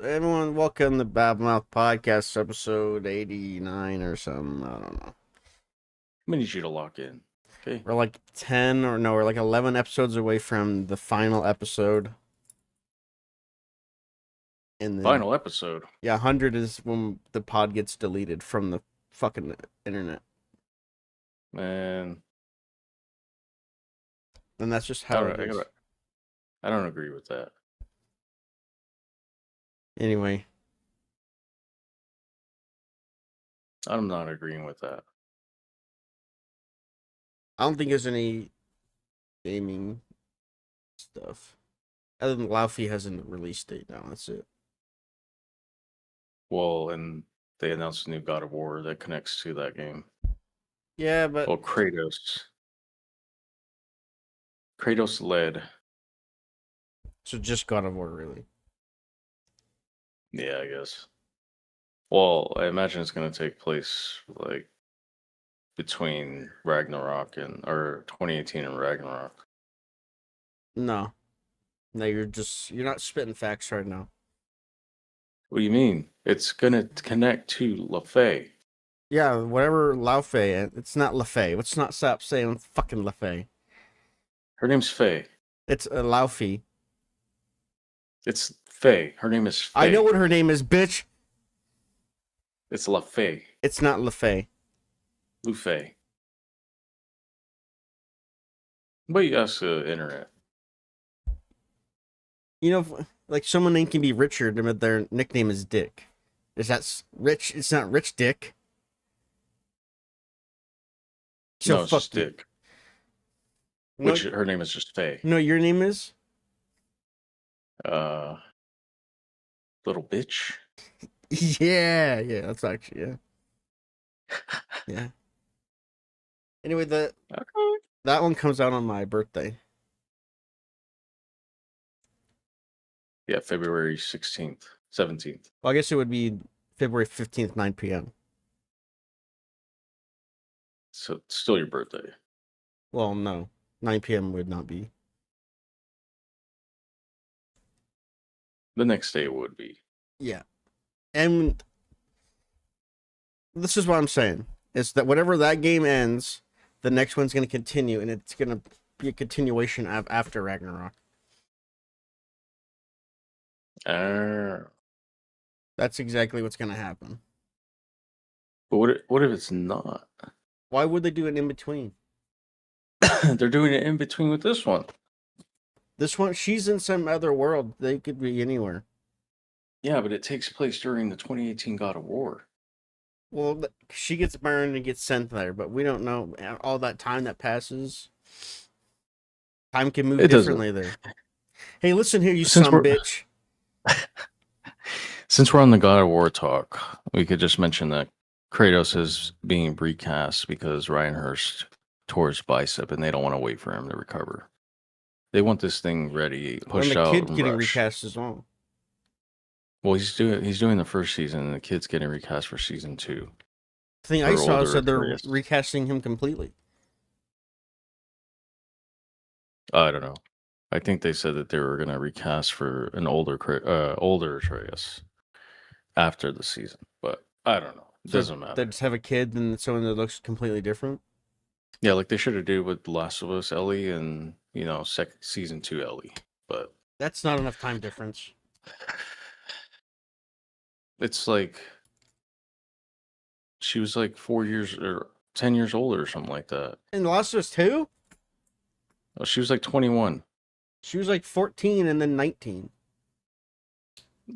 Everyone, welcome to Babmouth Podcast, episode 89 or something. I don't know. I'm gonna need you to lock in. Okay. We're like 10 or no, we're like 11 episodes away from the final episode. And then, Final episode. yeah, 100 is when the pod gets deleted from the fucking internet. Man, And that's just I how don't, it is. I don't agree with that. Anyway, I'm not agreeing with that. I don't think there's any gaming stuff. Other than Laufey has a release date now, that's it. Well, and they announced a new God of War that connects to that game. Yeah, but Well, Kratos led. so just God of War, really. Yeah, I guess. Well, I imagine it's gonna take place like between Ragnarok or 2018 and Ragnarok. No. No, you're not spitting facts right now. What do you mean? It's gonna connect to LaFay. Yeah, whatever Laufey. It's not LaFay. Let's not stop saying fucking LaFay. Her name's Faye. It's Laufey. It's Faye. Her name is Faye. I know what her name is, bitch. It's LaFay. It's not LaFay. Lufay. But you ask the internet. You know, like someone name can be Richard, but their nickname is Dick. Is that Rich? It's not Rich Dick. So No, it's fuck just you. Dick. No, Which her name is just Faye. no, your name is? Little bitch. Yeah, that's actually, yeah. Yeah. Anyway, Okay. that one comes out on my birthday. Yeah, February 16th, 17th. Well, I guess it would be February 15th, 9 p.m. So it's still your birthday. Well, no. 9 p.m. would not be. The next day would be. Yeah. And this is what I'm saying. Is that whatever that game ends, the next one's going to continue, and it's going to be a continuation of after Ragnarok. That's exactly what's going to happen. But what if it's not? Why would they do it in between? They're doing it in between with this one. This one, she's in some other world. They could be anywhere. Yeah, but it takes place during the 2018 God of War. Well, she gets burned and gets sent there, but we don't know all that time that passes. Time can move differently there. Hey, listen here, you son of a bitch. Since we're on the God of War talk, we could just mention that Kratos is being recast because Ryan Hurst tore his bicep and they don't want to wait for him to recover. They want this thing ready, pushed out. And the kid getting recast as well. Well, he's doing the first season, and the kid's getting recast for season 2. The thing I saw said they're recasting him completely. I don't know. I think they said that they were going to recast for an older Atreus after the season, but I don't know. It doesn't matter. They just have a kid and someone that looks completely different. Yeah, like they should have did with The Last of Us Ellie and season 2 Ellie, but that's not enough time difference. It's like she was like 4 years or 10 years older or something like that. In The Last of Us 2? Oh, she was like 21. She was like 14 and then 19.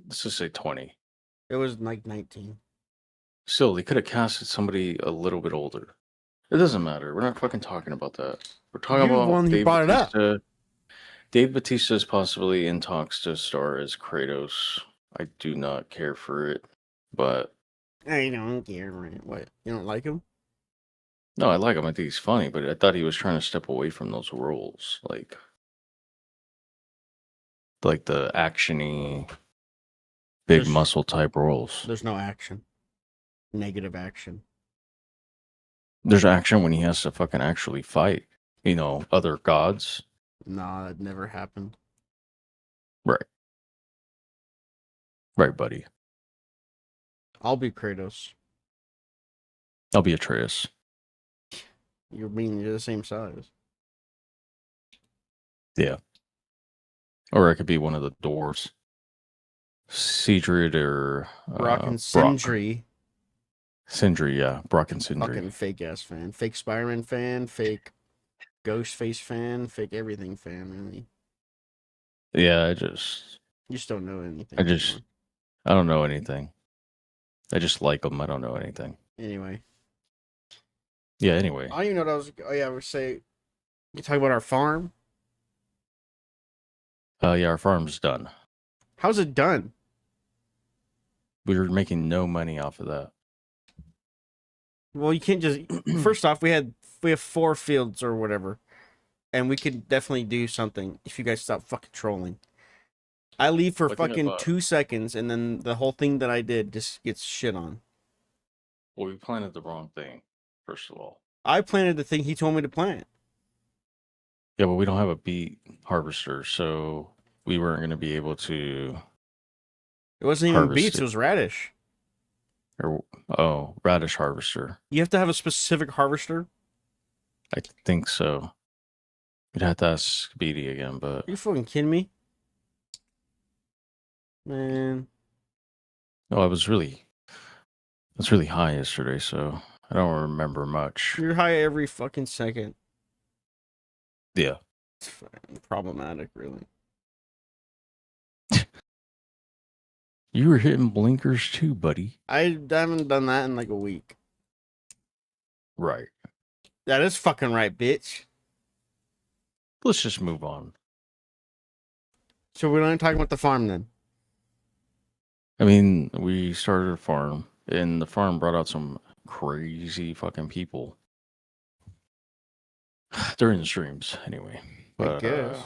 Let's just say 20. It was like 19. Still, they could have casted somebody a little bit older. It doesn't matter. We're not fucking talking about that. We're talking about one who brought it up. Dave Bautista is possibly in talks to star as Kratos. I do not care for it, but I don't care. What? You don't like him? No, I like him. I think he's funny, but I thought he was trying to step away from those roles, like the actiony, big muscle type roles. There's no action. Negative action. There's action when he has to fucking actually fight, other gods. No, that never happened. Right. Right, buddy. I'll be Kratos. I'll be Atreus. You're the same size. Yeah. Or I could be one of the dwarves. Sigrid or Brock and Brock. Sindri. Sindri, yeah. Brock and Sindri. Fucking fake ass fan. Fake Spider-Man fan. Fake Ghostface fan. Fake everything fan, really. Yeah, You just don't know anything. I don't know anything. I just like them. I don't know anything. Anyway. Yeah, anyway. I don't even know what I was... Oh, yeah, we're saying... You talk about our farm? Yeah, our farm's done. How's it done? We were making no money off of that. Well, you can't just... First off, we have 4 fields or whatever. And we could definitely do something if you guys stop fucking trolling. I leave for fucking 2 seconds, and then the whole thing that I did just gets shit on. Well, we planted the wrong thing, first of all. I planted the thing he told me to plant. Yeah, but we don't have a beet harvester, so we weren't going to be able to... It wasn't even beets, it was radish. Radish harvester. You have to have a specific harvester? I think so. You'd have to ask Speedy again, but... Are you fucking kidding me? Man. No, I was really high yesterday, so I don't remember much. You're high every fucking second. Yeah. It's problematic, really. You were hitting blinkers too, buddy. I haven't done that in like a week. Right. That is fucking right, bitch. Let's just move on. So we're not talking about the farm then? I mean, we started a farm, and the farm brought out some crazy fucking people. During the streams, anyway. But, I guess.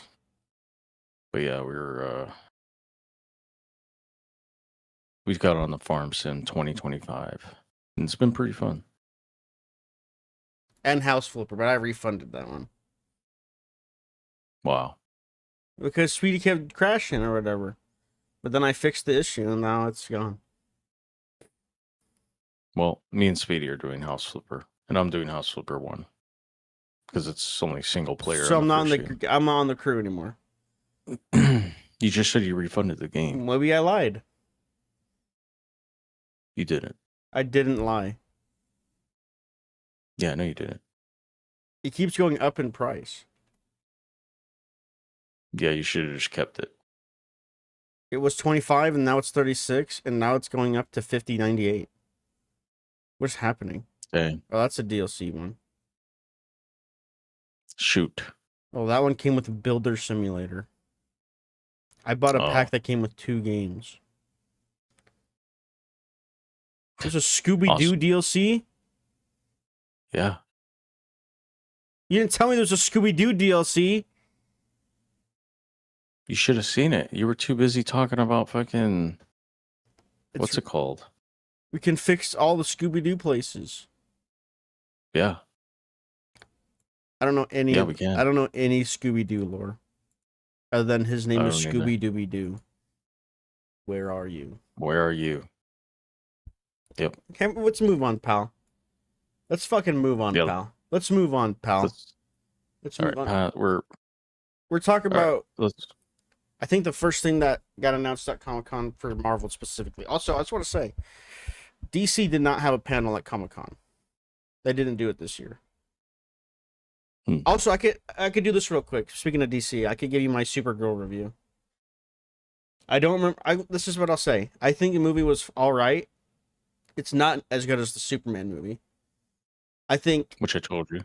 But yeah, we've got on the farm since 2025. And it's been pretty fun. And House Flipper, but I refunded that one. Wow. Because Sweetie kept crashing or whatever. But then I fixed the issue and now it's gone. Well, me and Speedy are doing House Flipper. And I'm doing House Flipper 1. Because it's only single player. So I'm not on the crew anymore. You just said you refunded the game. Maybe I lied. You didn't. I didn't lie. Yeah, no, you didn't. It keeps going up in price. Yeah, you should have just kept it. It was 25 and now it's 36 and now it's going up to 50.98. What's happening? Okay. Oh, that's a DLC one. Shoot. Oh, that one came with a Builder Simulator. I bought a pack that came with 2 games. There's a Scooby-Doo DLC? Yeah. You didn't tell me there's a Scooby-Doo DLC. You should have seen it. You were too busy talking about fucking... What's it called? We can fix all the Scooby-Doo places. Yeah. I don't know any. Yeah, we can. I don't know any Scooby-Doo lore. Other than his name is Scooby-Dooby-Doo. Where are you? Where are you? Yep. Okay, let's move on, pal. Let's fucking move on, pal. Let's move on, pal. Let's move on. We're talking about... I think the first thing that got announced at Comic-Con for Marvel specifically. Also, I just want to say, DC did not have a panel at Comic-Con. They didn't do it this year. Also, I could do this real quick. Speaking of DC, I could give you my Supergirl review. I don't remember. This is what I'll say. I think the movie was all right. It's not as good as the Superman movie. I think... Which I told you.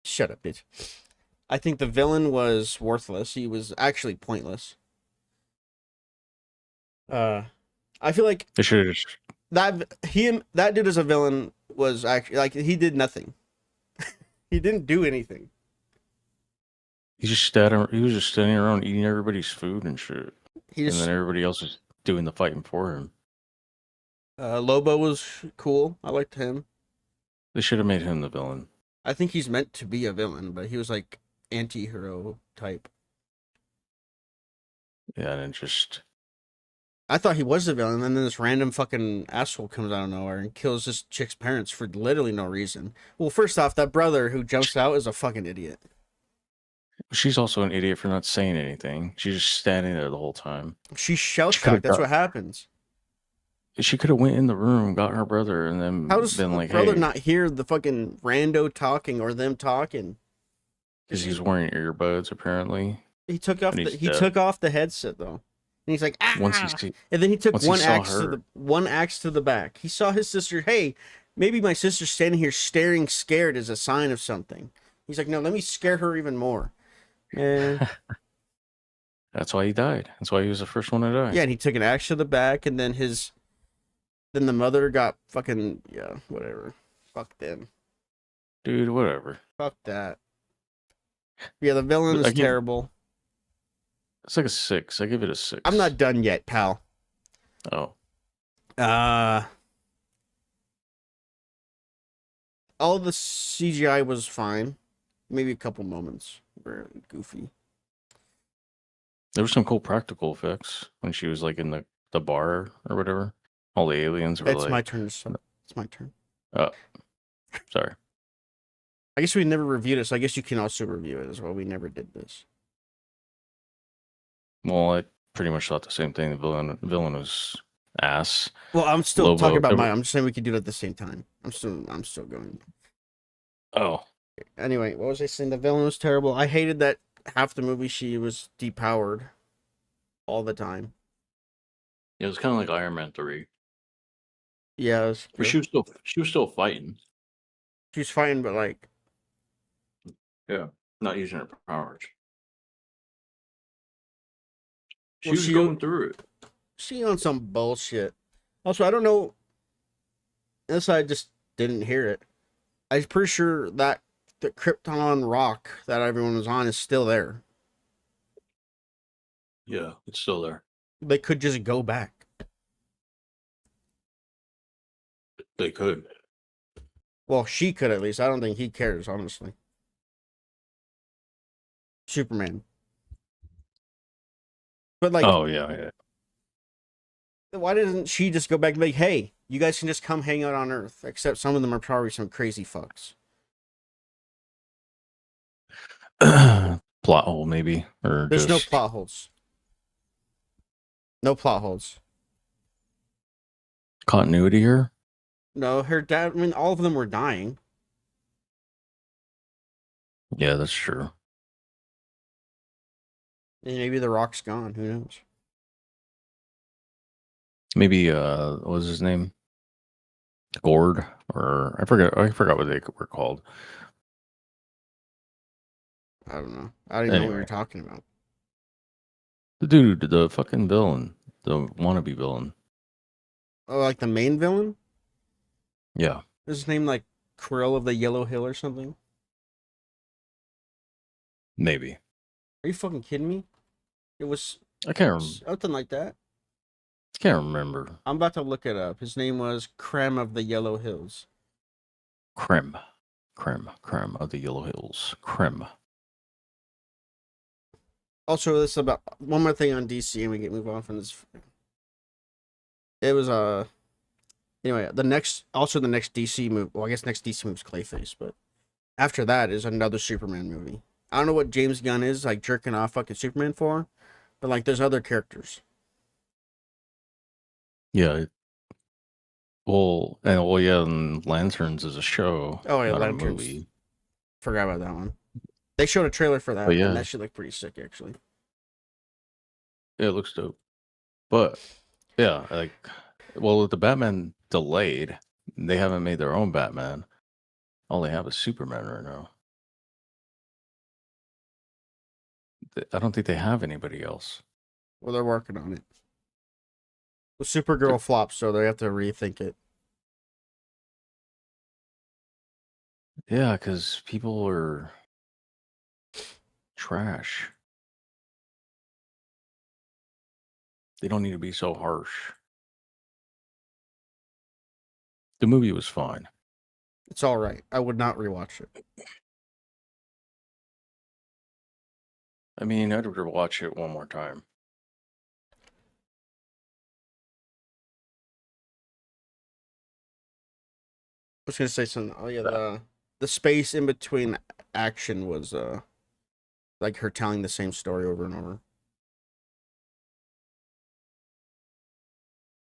Shut up, bitch. I think the villain was worthless. He was actually pointless. I feel like they should have just... that dude as a villain was actually like he did nothing. He didn't do anything. He was just standing around eating everybody's food and shit. And then everybody else was doing the fighting for him. Lobo was cool. I liked him. They should have made him the villain. I think he's meant to be a villain, but he was like anti-hero type. Yeah, and just... I thought he was the villain, and then this random fucking asshole comes out of nowhere and kills this chick's parents for literally no reason. Well, first off, that brother who jumps out is a fucking idiot. She's also an idiot for not saying anything. She's just standing there the whole time. She's shell-shocked. That's what happens. She could have went in the room, got her brother, and then how does been like, brother hey, not hear the fucking rando talking or them talking? Because he's wearing earbuds, apparently. He took off the headset though, and he's like, ah! And then he took one axe to the back. He saw his sister. Hey, maybe my sister's standing here staring scared is a sign of something. He's like, no, let me scare her even more. And that's why he died. That's why he was the first one to die. Yeah, and he took an axe to the back, and then then the mother got fucking, whatever. Fuck them. Dude, whatever. Fuck that. Yeah, the villain is terrible. It's like a 6. I give it a 6. I'm not done yet, pal. Oh. All the CGI was fine. Maybe a couple moments were goofy. There were some cool practical effects when she was like in the bar or whatever. All the aliens were It's my turn. It's my turn. Oh. Sorry. I guess we never reviewed it, so I guess you can also review it as well. We never did this. Well, I pretty much thought the same thing. The villain was ass. Well, I'm still talking about I'm just saying we could do it at the same time. I'm still going. Oh. Anyway, what was I saying? The villain was terrible. I hated that half the movie she was depowered all the time. Yeah, it was kind of like Iron Man 3. Yeah, but she was still fighting. She was fighting, but like, yeah, not using her powers. She was going through it. She on some bullshit. Also, I don't know. This I just didn't hear it. I'm pretty sure that the Krypton rock that everyone was on is still there. Yeah, it's still there. They could just go back. They could. Well, she could at least. I don't think he cares, honestly. Superman. But like, oh yeah. Why doesn't she just go back and be like, hey, you guys can just come hang out on Earth? Except some of them are probably some crazy fucks. Plot hole, maybe, or there's no plot holes. No plot holes. Continuity here. No, her dad. I mean, all of them were dying. Yeah, that's true. And maybe the rock's gone. Who knows? Maybe what was his name? Gord, or I forgot what they were called. I don't know. I don't even know what you're talking about. The dude, the fucking villain, the wannabe villain. Oh, like the main villain? Yeah. Is his name like Krill of the Yellow Hill or something? Maybe. Are you fucking kidding me? It was. I can't remember. Something like that. I can't remember. I'm about to look it up. His name was Krem of the Yellow Hills. Krem of the Yellow Hills. Krem. Also, this is about one more thing on DC, and we can move on from this. It was anyway, the next DC movie. Well, I guess next DC movie is Clayface, but after that is another Superman movie. I don't know what James Gunn is like jerking off fucking Superman for, but like there's other characters. Yeah. And Lanterns is a show. Oh yeah, Lanterns. Movie. Forgot about that one. They showed a trailer for that, and that should look pretty sick, actually. Yeah, it looks dope. But yeah, with the Batman delayed, they haven't made their own Batman. All they have is Superman right now. I don't think they have anybody else. Well, they're working on it. Well, Supergirl flopped, so they have to rethink it. Yeah, because people are trash. They don't need to be so harsh. The movie was fine. It's all right. I would not rewatch it. I mean, I'd watch it one more time. was gonna say something. Oh yeah, the space in between action was like her telling the same story over and over.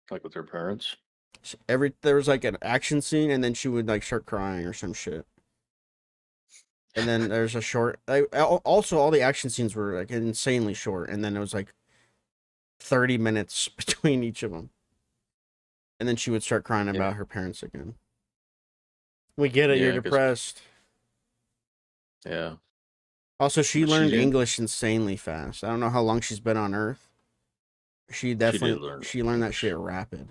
Like with her parents. There was like an action scene, and then she would like start crying or some shit. And then there's a short. Also, all the action scenes were like insanely short, and then it was like 30 minutes between each of them. And then she would start crying about her parents again. We get it. You're depressed. Yeah. Also, she learned English insanely fast. I don't know how long she's been on Earth. She definitely learned that shit rapid.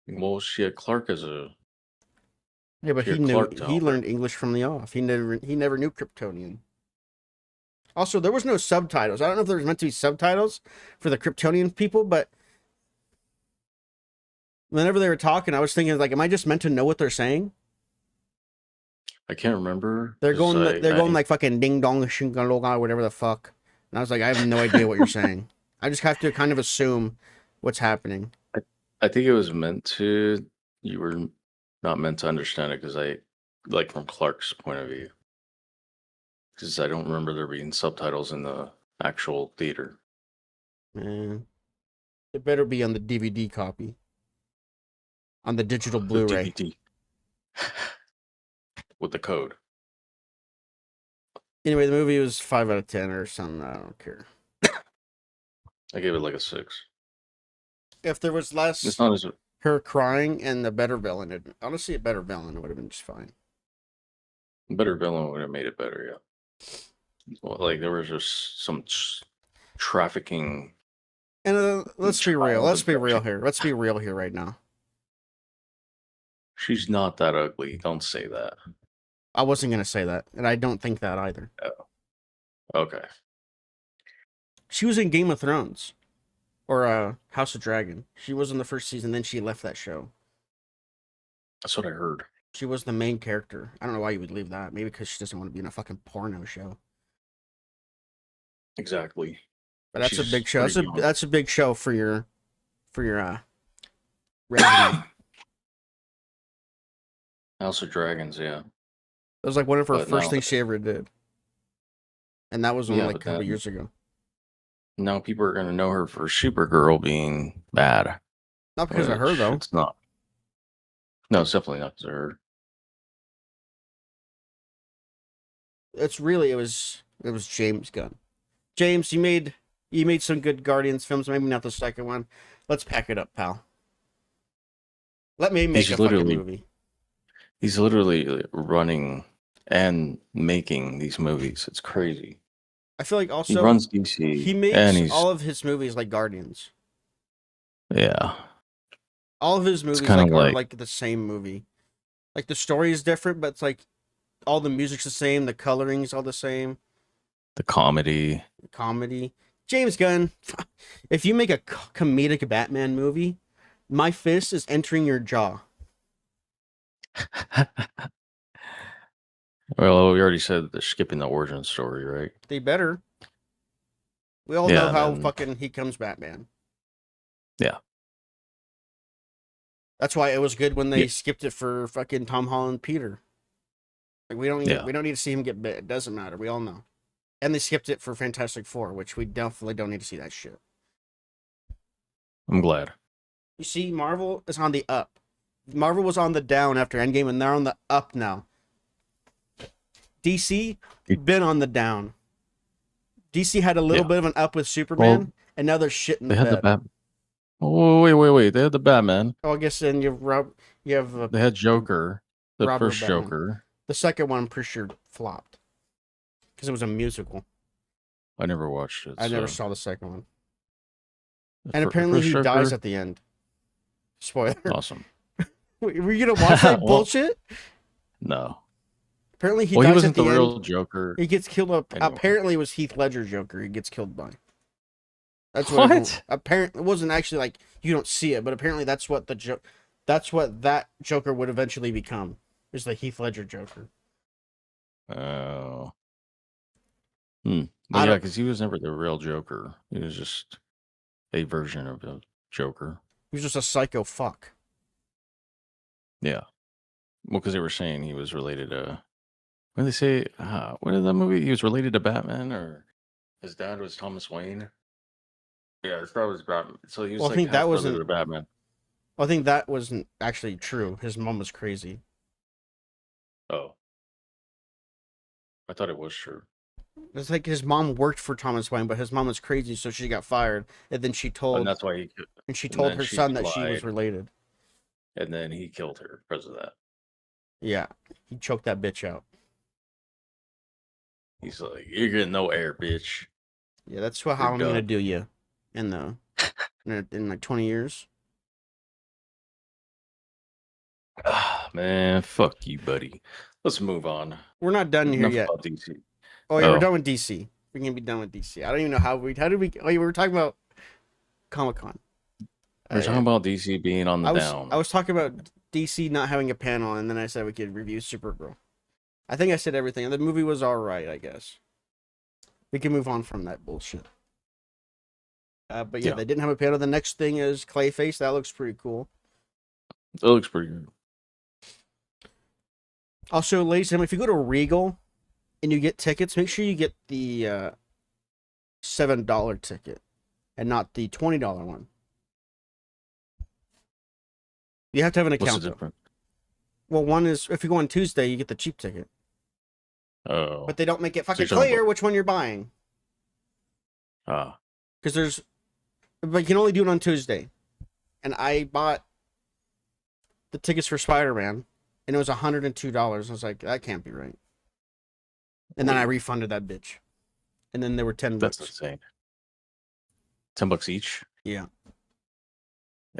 Well, she had Clark as a. Yeah, but he learned English from the off. He never knew Kryptonian. Also, there was no subtitles. I don't know if there was meant to be subtitles for the Kryptonian people, but whenever they were talking, I was thinking like, am I just meant to know what they're saying? I can't remember. They're going like fucking ding dong shingaloga, whatever the fuck. And I was like, I have no idea what you're saying. I just have to kind of assume what's happening. I think it was meant to. You were not meant to understand it because like from Clark's point of view. Because I don't remember there being subtitles in the actual theater. Man, it better be on the DVD copy. On the digital Blu-ray. DVD. With the code. Anyway, the movie was 5 out of 10 or something. I don't care. I gave it like a 6. If there was less it's not as her crying and the better villain, honestly, a better villain would have been just fine. A better villain would have made it better, yeah. Well, like there was just some trafficking. And let's be real. Let's be real here. Let's be real here right now. She's not that ugly. Don't say that. I wasn't going to say that, and I don't think that either. Oh. Okay. She was in Game of Thrones. Or House of Dragon. She was in the first season, then she left that show. That's what I heard. She was the main character. I don't know why you would leave that. Maybe because she doesn't want to be in a fucking porno show. Exactly. But that's a big show. That's a big show for your resume. House of Dragons, yeah. It was like one of her first things she ever did. And that was only like a couple years ago. Now people are going to know her for Supergirl being bad. Not because of her, though. It's not. No, it's definitely not because of her. It's really, it was James Gunn. James, you made some good Guardians films, maybe not the second one. Let's pack it up, pal. Let me make a fucking movie. He's literally running and making these movies. It's crazy. I feel like also he runs DC. He makes all of his movies like Guardians. Yeah. All of his movies are like the same movie. Like the story is different, but it's like all the music's the same, the coloring's all the same. The comedy. James Gunn, if you make a comedic Batman movie, my fist is entering your jaw. Well, we already said they're skipping the origin story, right? They better. We all know how fucking he comes Batman. Yeah. That's why it was good when they skipped it for fucking Tom Holland Peter. Like we don't need to see him get bit. It doesn't matter. We all know. And they skipped it for Fantastic Four, which we definitely don't need to see that shit. I'm glad. You see, Marvel is on the up. Marvel was on the down after Endgame, and they're on the up now. DC been on the down. DC had a little bit of an up with Superman, and now they're shitting the bed. Oh, wait. They had the Batman. Oh, I guess then you have they had Joker. The first Batman. Joker. The second one, I'm pretty sure, flopped. Because it was a musical. I never watched it. I never saw the second one. And apparently he dies at the end. Spoiler. Awesome. Were you going to watch that bullshit? No. Apparently he dies he wasn't at the end. Real Joker. He gets killed up. Anyway. Apparently it was Heath Ledger Joker he gets killed by. That's what? Apparently it wasn't actually like you don't see it, but apparently that's what that Joker would eventually become. Is the Heath Ledger Joker. Oh. But yeah, because he was never the real Joker. He was just a version of the Joker. He was just a psycho fuck. Yeah. Well, because they were saying he was related to. What did they say? What is that movie? He was related to Batman, or his dad was Thomas Wayne. Yeah, his dad was Batman. So he Well, was I like think that half brother wasn't. to Batman. I think that wasn't actually true. His mom was crazy. Oh, I thought it was true. It's like his mom worked for Thomas Wayne, but his mom was crazy, so she got fired, and then she And told that's why he. and she And told then her she son that she was lied, related. and then he killed her because of that. Yeah, he choked that bitch out. He's like, "You're getting no air, bitch. Yeah, that's You're how I'm gonna done." do you in like 20 years. Ah, man, fuck you, buddy. Let's move on. We're not done here Enough yet. about DC. Oh yeah, we're done with DC. We're gonna be done with DC. I don't even know how did we? Oh, yeah, we were talking about Comic-Con. We're talking about DC being on the I down. was talking about DC not having a panel, and then I said we could review Supergirl. I think I said everything. The movie was all right, I guess. We can move on from that bullshit. But yeah, they didn't have a panel. The next thing is Clayface. That looks pretty cool. It looks pretty good. Also, ladies and gentlemen, if you go to Regal and you get tickets, make sure you get the $7 ticket and not the $20 one. You have to have an account. What's the difference? Well, one is if you go on Tuesday, you get the cheap ticket. Oh. But they don't make it fucking clear which one you're buying. Because but you can only do it on Tuesday. And I bought the tickets for Spider-Man, and it was $102. I was like, that can't be right. And then I refunded that bitch. And then there were $10. That's insane. $10 each? Yeah.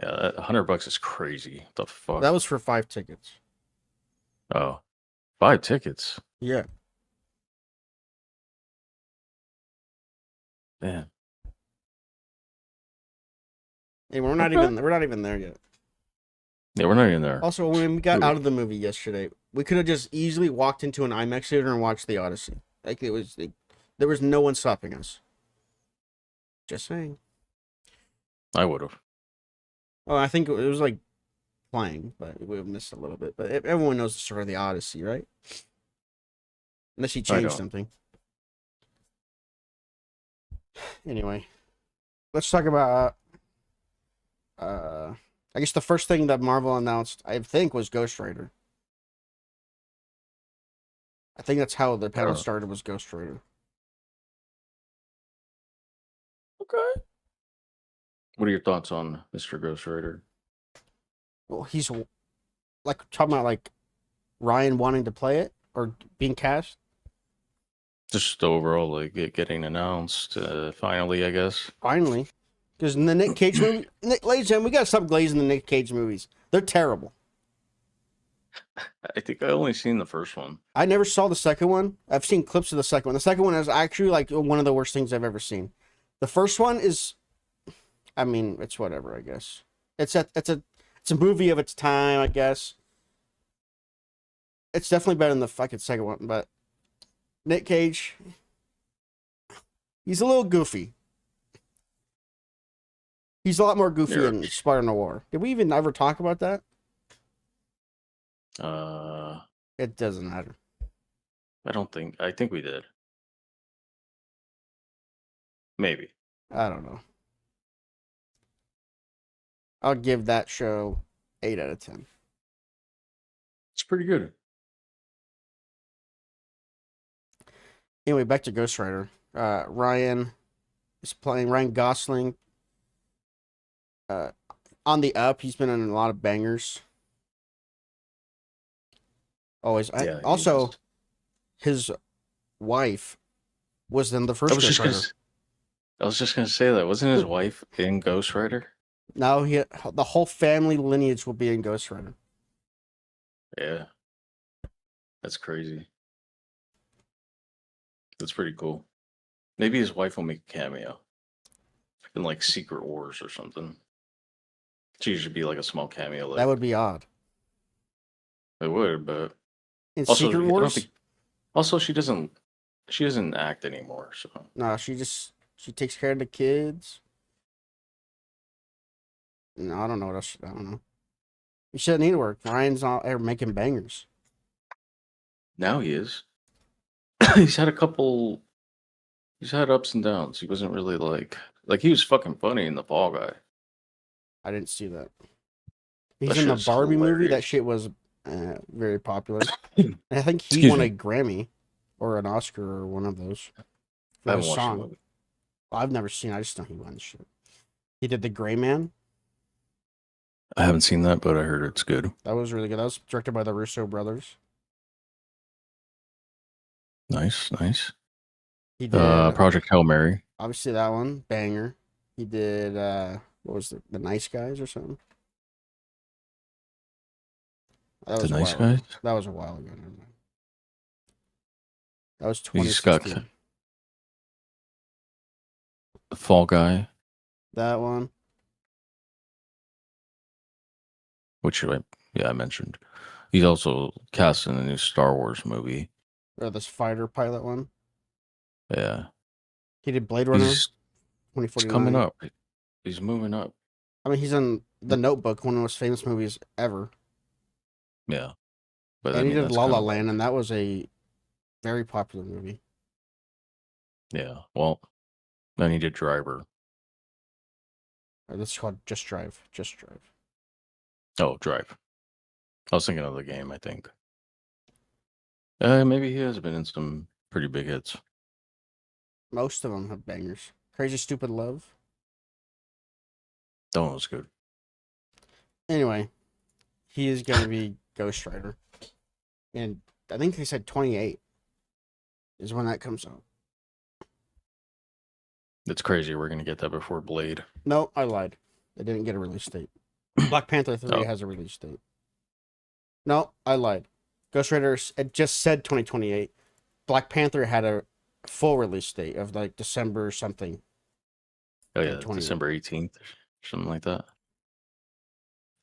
Yeah, $100 is crazy. What the fuck? That was for 5 tickets. Oh. 5 tickets? Yeah. Man. Hey, we're not even there yet. Yeah, we're not even there. Also, when we got out of the movie yesterday, we could have just easily walked into an IMAX theater and watched The Odyssey. Like there was no one stopping us. Just saying. I would have. Oh, I think it was like playing, but we would have missed a little bit. But everyone knows the story of The Odyssey, right? Unless he changed something. Anyway, let's talk about I guess the first thing that Marvel announced, I think, was Ghost Rider. I think that's how the panel started, was Ghost Rider. Okay. What are your thoughts on Mr. Ghost Rider? Well, he's like talking about like Ryan wanting to play it or being cast. Just overall, like it getting announced finally, I guess. Finally, because in the Nick Cage movie, ladies and gentlemen, we gotta stop glazing the Nick Cage movies. They're terrible. I think I only seen the first one. I never saw the second one. I've seen clips of the second one. The second one is actually like one of the worst things I've ever seen. The first one is, I mean, it's whatever, I guess. It's a movie of its time, I guess. It's definitely better than the fucking second one, but Nick Cage, he's a little goofy. He's a lot more goofy than Spider-Noir. Did we even ever talk about that? It doesn't matter. I think we did. Maybe. I don't know. I'll give that show 8 out of 10. It's pretty good. Anyway, back to Ghost Rider. Ryan is playing Ryan Gosling. On the up, he's been in a lot of bangers. Always. Yeah, also, his wife was in the first Ghost Rider. I was just gonna say that. Wasn't his wife in Ghost Rider? No, the whole family lineage will be in Ghost Rider. Yeah. That's crazy. That's pretty cool. Maybe his wife will make a cameo in like Secret Wars or something. She should be like a small cameo. Like, that would be odd. It would, but in also, Secret Wars. Also, she doesn't act anymore. So no, she takes care of the kids. No, I don't know what else. I don't know. He shouldn't need to work. Ryan's not ever making bangers. Now he is. He's had a couple. He's had ups and downs. He wasn't really like he was fucking funny in the Fall Guy. I didn't see that. He's That in the shit's Barbie movie. That hilarious. shit was very popular. And I think he Excuse won me. a Grammy or an Oscar or one of those I for haven't his watched the song. movie. I've never seen it. I just know he won shit. He did The Gray Man. I haven't seen that, but I heard it's good. That was really good. That was directed by the Russo brothers. Nice, nice. He did Project Hail Mary. obviously that one, banger. He did what was it, The Nice Guys or something? That The was a Nice while ago. Guys. That was a while ago. Never mind. That was He's got 2016. the Fall Guy, That one. which I mentioned. He's also cast in the new Star Wars movie. Or this fighter pilot one. Yeah, He did Blade Runner he's 2049. coming up. He's moving up. I mean, he's in The Notebook, one of the most famous movies ever. Yeah, but And he did that's La La kinda Land, and that was a very popular movie. yeah. Well, then he did Driver. Or this is called Just Drive. Just Drive. Oh, Drive. I was thinking of the game. I think. Maybe he has been in some pretty big hits. Most of them have bangers. Crazy Stupid Love. That one was good. Anyway, he is going to be Ghost Rider. And I think they said 28 is when that comes out. It's crazy. We're gonna get that before Blade. No, I lied. They didn't get a release date. Black Panther 3 Oh. has a release date. No, I lied. Ghost Rider, it just said 2028. Black Panther had a full release date of like December something. Oh yeah, December 18th, or something like that.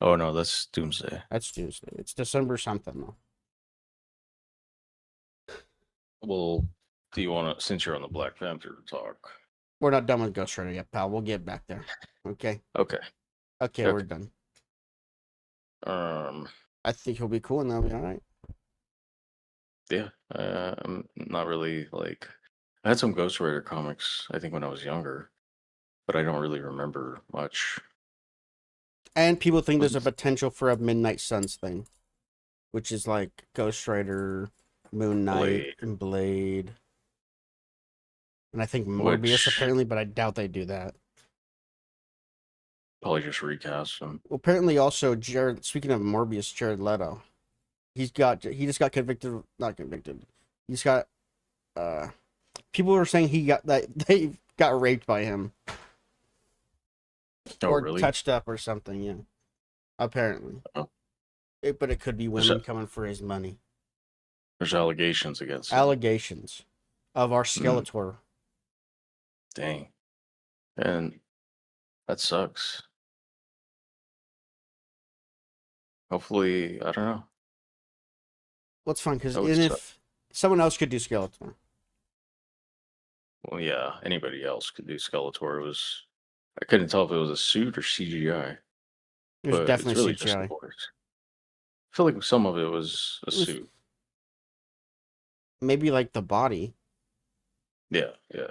Oh no, that's Doomsday. That's Tuesday. It's December something though. Well, do you want to, since you're on the Black Panther talk? We're not done with Ghost Rider yet, pal. We'll get back there. Okay. Okay. Okay, we're done. I think he'll be cool and that'll be all right. Yeah. I'm not really like. I had some Ghost Rider comics, I think, when I was younger, but I don't really remember much. And people think there's a potential for a Midnight Suns thing, which is like Ghost Rider, Moon Knight, and Blade. And I think Morbius apparently, but I doubt they do that. Probably just recast him. Well, apparently also Jared. Speaking of Morbius, Jared Leto, he just got convicted. Not convicted. He's got. People were saying they got raped by him. Oh, or really? Touched up or something. Yeah. Apparently. Oh. But it could be women coming for his money. There's allegations against him. Allegations of our Skeletor. Dang. And that sucks. Hopefully, I don't know. Well, it's fun because if someone else could do Skeletor. Well, yeah, anybody else could do Skeletor. I couldn't tell if it was a suit or CGI. It was definitely really CGI. just the voice. I feel like some of it was a suit. Maybe like the body. Yeah, yeah.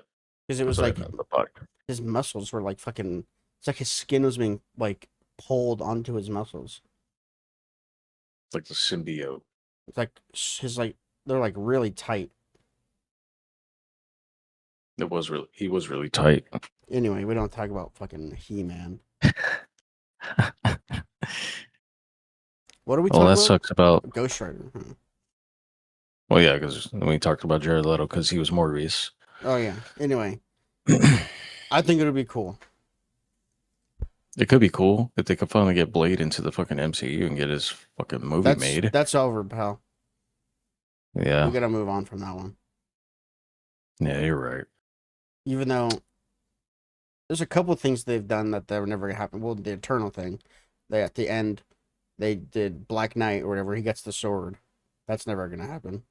Because it was like the body. His muscles were like fucking. It's like his skin was being like pulled onto his muscles. Like the symbiote. It's like they're like really tight. He was really tight. Anyway, we don't talk about fucking He-Man. What are we talking about? Well, that sucks about Ghost Rider. Well, yeah, because we talked about Jared Leto because he was Morbius. Oh yeah. Anyway, I think it would be cool. It could be cool if they could finally get Blade into the fucking MCU and get his fucking movie made. That's over, pal. Yeah. We gotta move on from that one. Yeah, you're right. Even though there's a couple of things they've done that were never gonna happen. Well, the Eternal thing. At the end, they did Black Knight or whatever. He gets the sword. That's never gonna happen.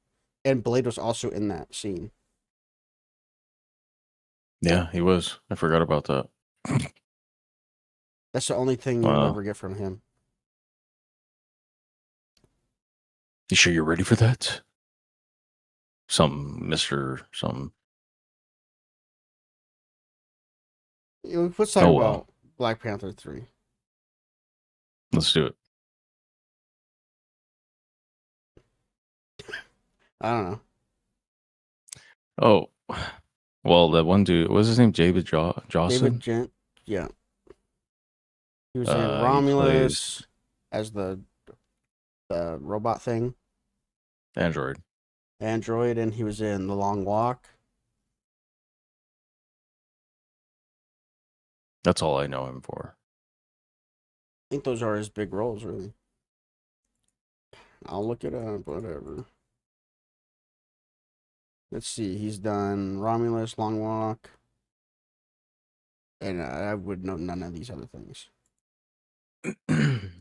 And Blade was also in that scene. Yeah, he was. I forgot about that. That's the only thing you'll ever get from him. You sure you're ready for that? Some Mr. Some. Let's talk about Black Panther 3. Let's do it. I don't know. Oh, well, that one dude, what's his name? David Jawson? David Gent, yeah. He was in Romulus as the robot thing. Android, and he was in The Long Walk. That's all I know him for. I think those are his big roles, really. I'll look it up, whatever. Let's see, he's done Romulus, Long Walk, and I would know none of these other things.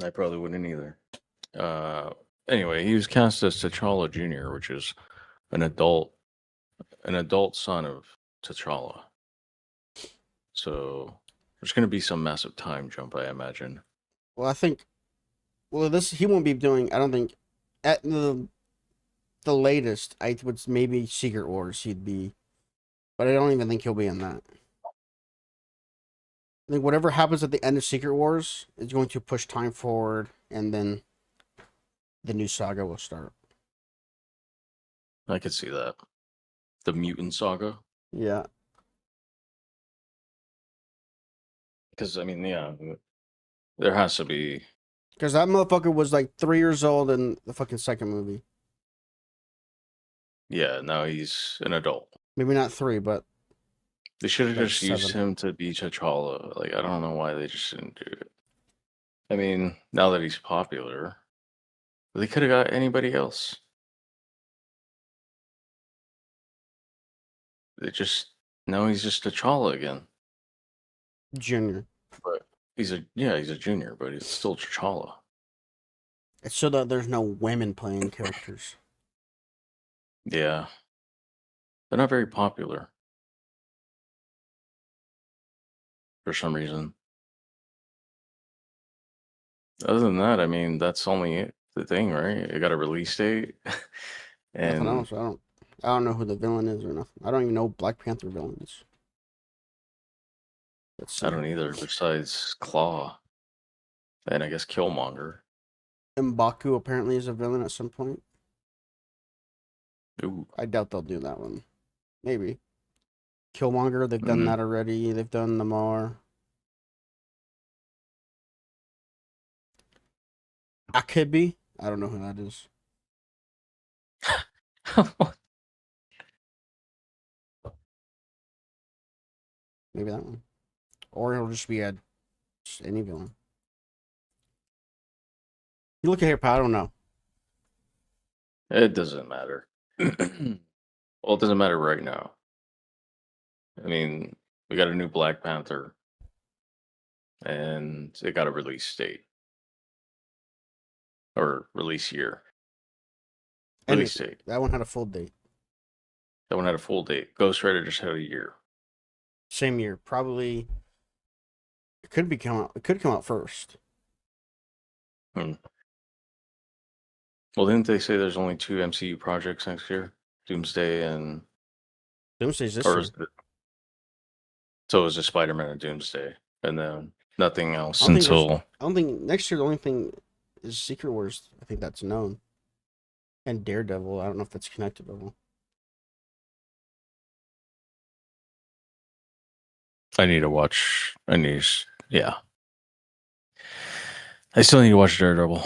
I probably wouldn't either. Anyway, he was cast as T'Challa Jr., which is an adult son of T'Challa. So there's going to be some massive time jump, I imagine. Well, I think, he won't be doing. I don't think at the latest. I would maybe Secret Wars. He'd be, but I don't even think he'll be in that. I think whatever happens at the end of Secret Wars is going to push time forward, and then the new saga will start. I could see that. The mutant saga? Yeah. Because, I mean, yeah, there has to be. Because that motherfucker was like 3 years old in the fucking second movie. Yeah, now he's an adult. Maybe not 3, but they should have just used him to be T'Challa. Like, I don't know why they just didn't do it. I mean, now that he's popular, they could have got anybody else. They just now he's just T'Challa again. Junior. But he's a junior, but he's still T'Challa. It's so that there's no women playing characters. Yeah. They're not very popular. For some reason. Other than that, I mean, that's only the thing, right? It got a release date. And nothing else. I don't know who the villain is or nothing. I don't even know Black Panther villains. I don't either, besides Claw. And I guess Killmonger. M'Baku apparently is a villain at some point. Ooh. I doubt they'll do that one. Maybe. Killmonger, they've done that already. They've done Namor. Akibi. I don't know who that is. Maybe that one. Or it'll just be any villain. You look at here, pal. I don't know. It doesn't matter. Well, it doesn't matter right now. I mean, we got a new Black Panther. And it got a release date. Or release year. Release date. That one had a full date. That one had a full date. Ghost Rider just had a year. Same year. Probably. It could come out first. Well, didn't they say there's only 2 MCU projects next year? Doomsday and... Doomsday's this year. So it was just Spider-Man and Doomsday. And then nothing else until... I don't think next year the only thing is Secret Wars. I think that's known. And Daredevil. I don't know if that's connected at all. Yeah. I still need to watch Daredevil.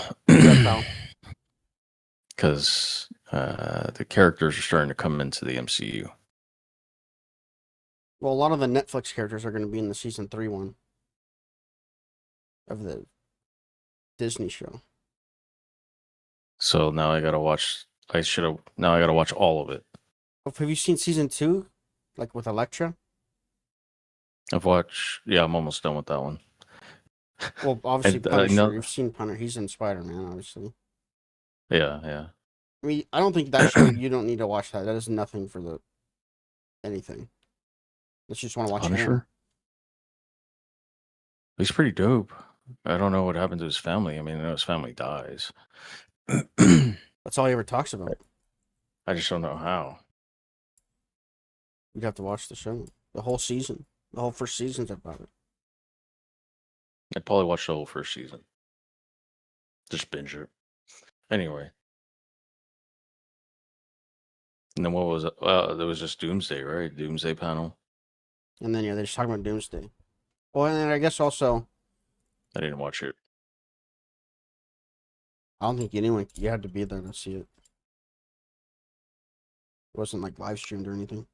Because the characters are starting to come into the MCU. Well, a lot of the Netflix characters are going to be in the season 3 one of the Disney show. So now I gotta watch. Now I gotta watch all of it. Have you seen season 2, like with Elektra? I've watched. Yeah, I'm almost done with that one. Well, obviously, Punisher. You've seen Punisher. He's in Spider-Man, obviously. Yeah. I mean, I don't think that show. You don't need to watch that. That is nothing for anything. Let's just want to watch Punisher. him. He's pretty dope. I don't know what happened to his family. I mean, I know his family dies. But That's all he ever talks about. I just don't know how. You'd have to watch the show. The whole season. The whole first season's about it. I'd probably watch the whole first season. Just binge it. Anyway. And then what was it? There was just Doomsday, right? Doomsday panel. And then, yeah, they're just talking about Doomsday. Well, and then I guess also... I didn't watch it. I don't think anyone... You had to be there to see it. It wasn't, like, live streamed or anything.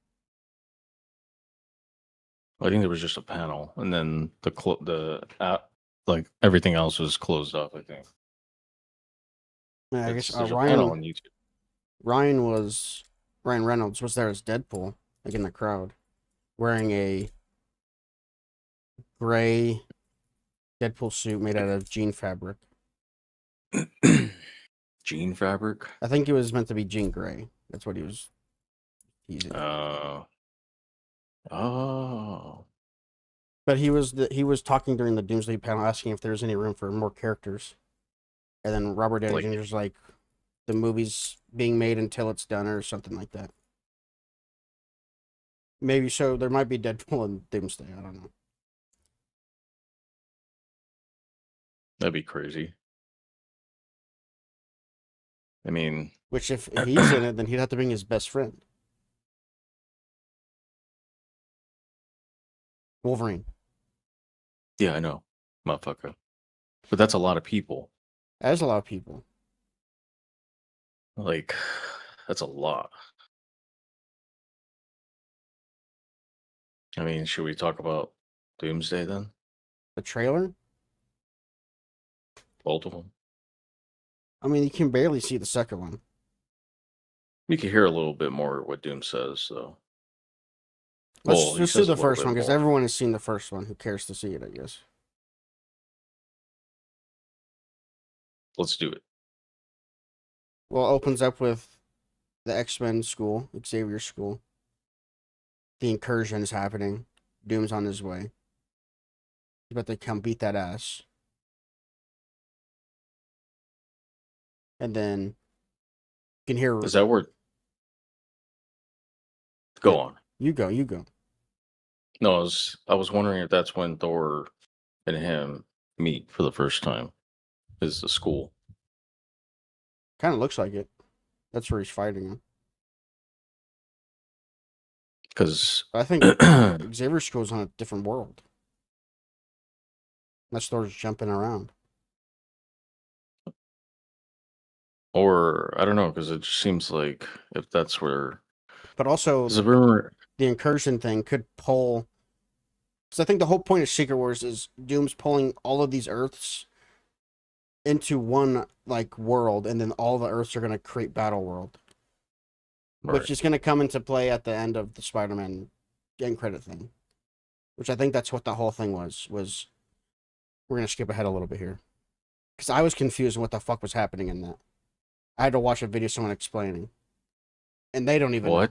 I think there was just a panel. And then the app, like, everything else was closed off, I think. Yeah, I guess Ryan on YouTube. Ryan Reynolds was there as Deadpool, like in the crowd, wearing a gray Deadpool suit made out of jean fabric. Jean fabric? I think it was meant to be jean gray. That's what he was using. Oh. But he was talking during the Doomsday panel, asking if there was any room for more characters. And then Robert Downey Jr. was like, the movie's being made until it's done, or something like that. Maybe so. There might be Deadpool and Doomsday. I don't know. That'd be crazy. I mean... Which, if he's in it, then he'd have to bring his best friend. Wolverine. Yeah, I know. Motherfucker. But that's a lot of people. That is a lot of people. Like, that's a lot. I mean, should we talk about Doomsday then? The trailer? Both of them? I mean, you can barely see the second one. You can hear a little bit more what Doom says, so. Let's do the first one, because everyone has seen the first one. Who cares to see it, I guess. Let's do it. Well, it opens up with the X-Men school, Xavier's school. The incursion is happening. Doom's on his way. He's about to come beat that ass. And then you can hear... Is that where... Go on. You go. No, I was wondering if that's when Thor and him meet for the first time. Is the school. Kind of looks like it. That's where he's fighting him. Because I think Xavier's school's on a different world. That Thor's jumping around. Or, I don't know, because it just seems like if that's where... But also, the rumor... the incursion thing could pull... Because I think the whole point of Secret Wars is Doom's pulling all of these Earths into one, like, world, and then all the Earths are going to create Battle World. Right. Which is going to come into play at the end of the Spider-Man end credit thing. Which I think that's what the whole thing was. We're going to skip ahead a little bit here. Because I was confused on what the fuck was happening in that. I had to watch a video of someone explaining. And they don't even know.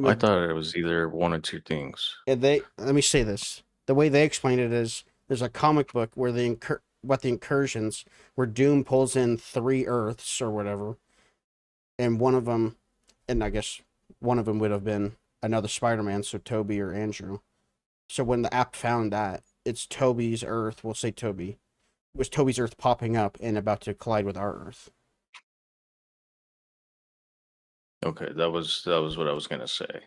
I thought it was either one or two things. Let me say this. The way they explained it is, there's a comic book where the incursions, where Doom pulls in 3 Earths or whatever. And one of them, and I guess one of them would have been another Spider-Man, so Toby or Andrew. So when the app found that, it's Toby's Earth, we'll say Toby. It was Toby's Earth popping up and about to collide with our Earth. Okay, that was what I was gonna say,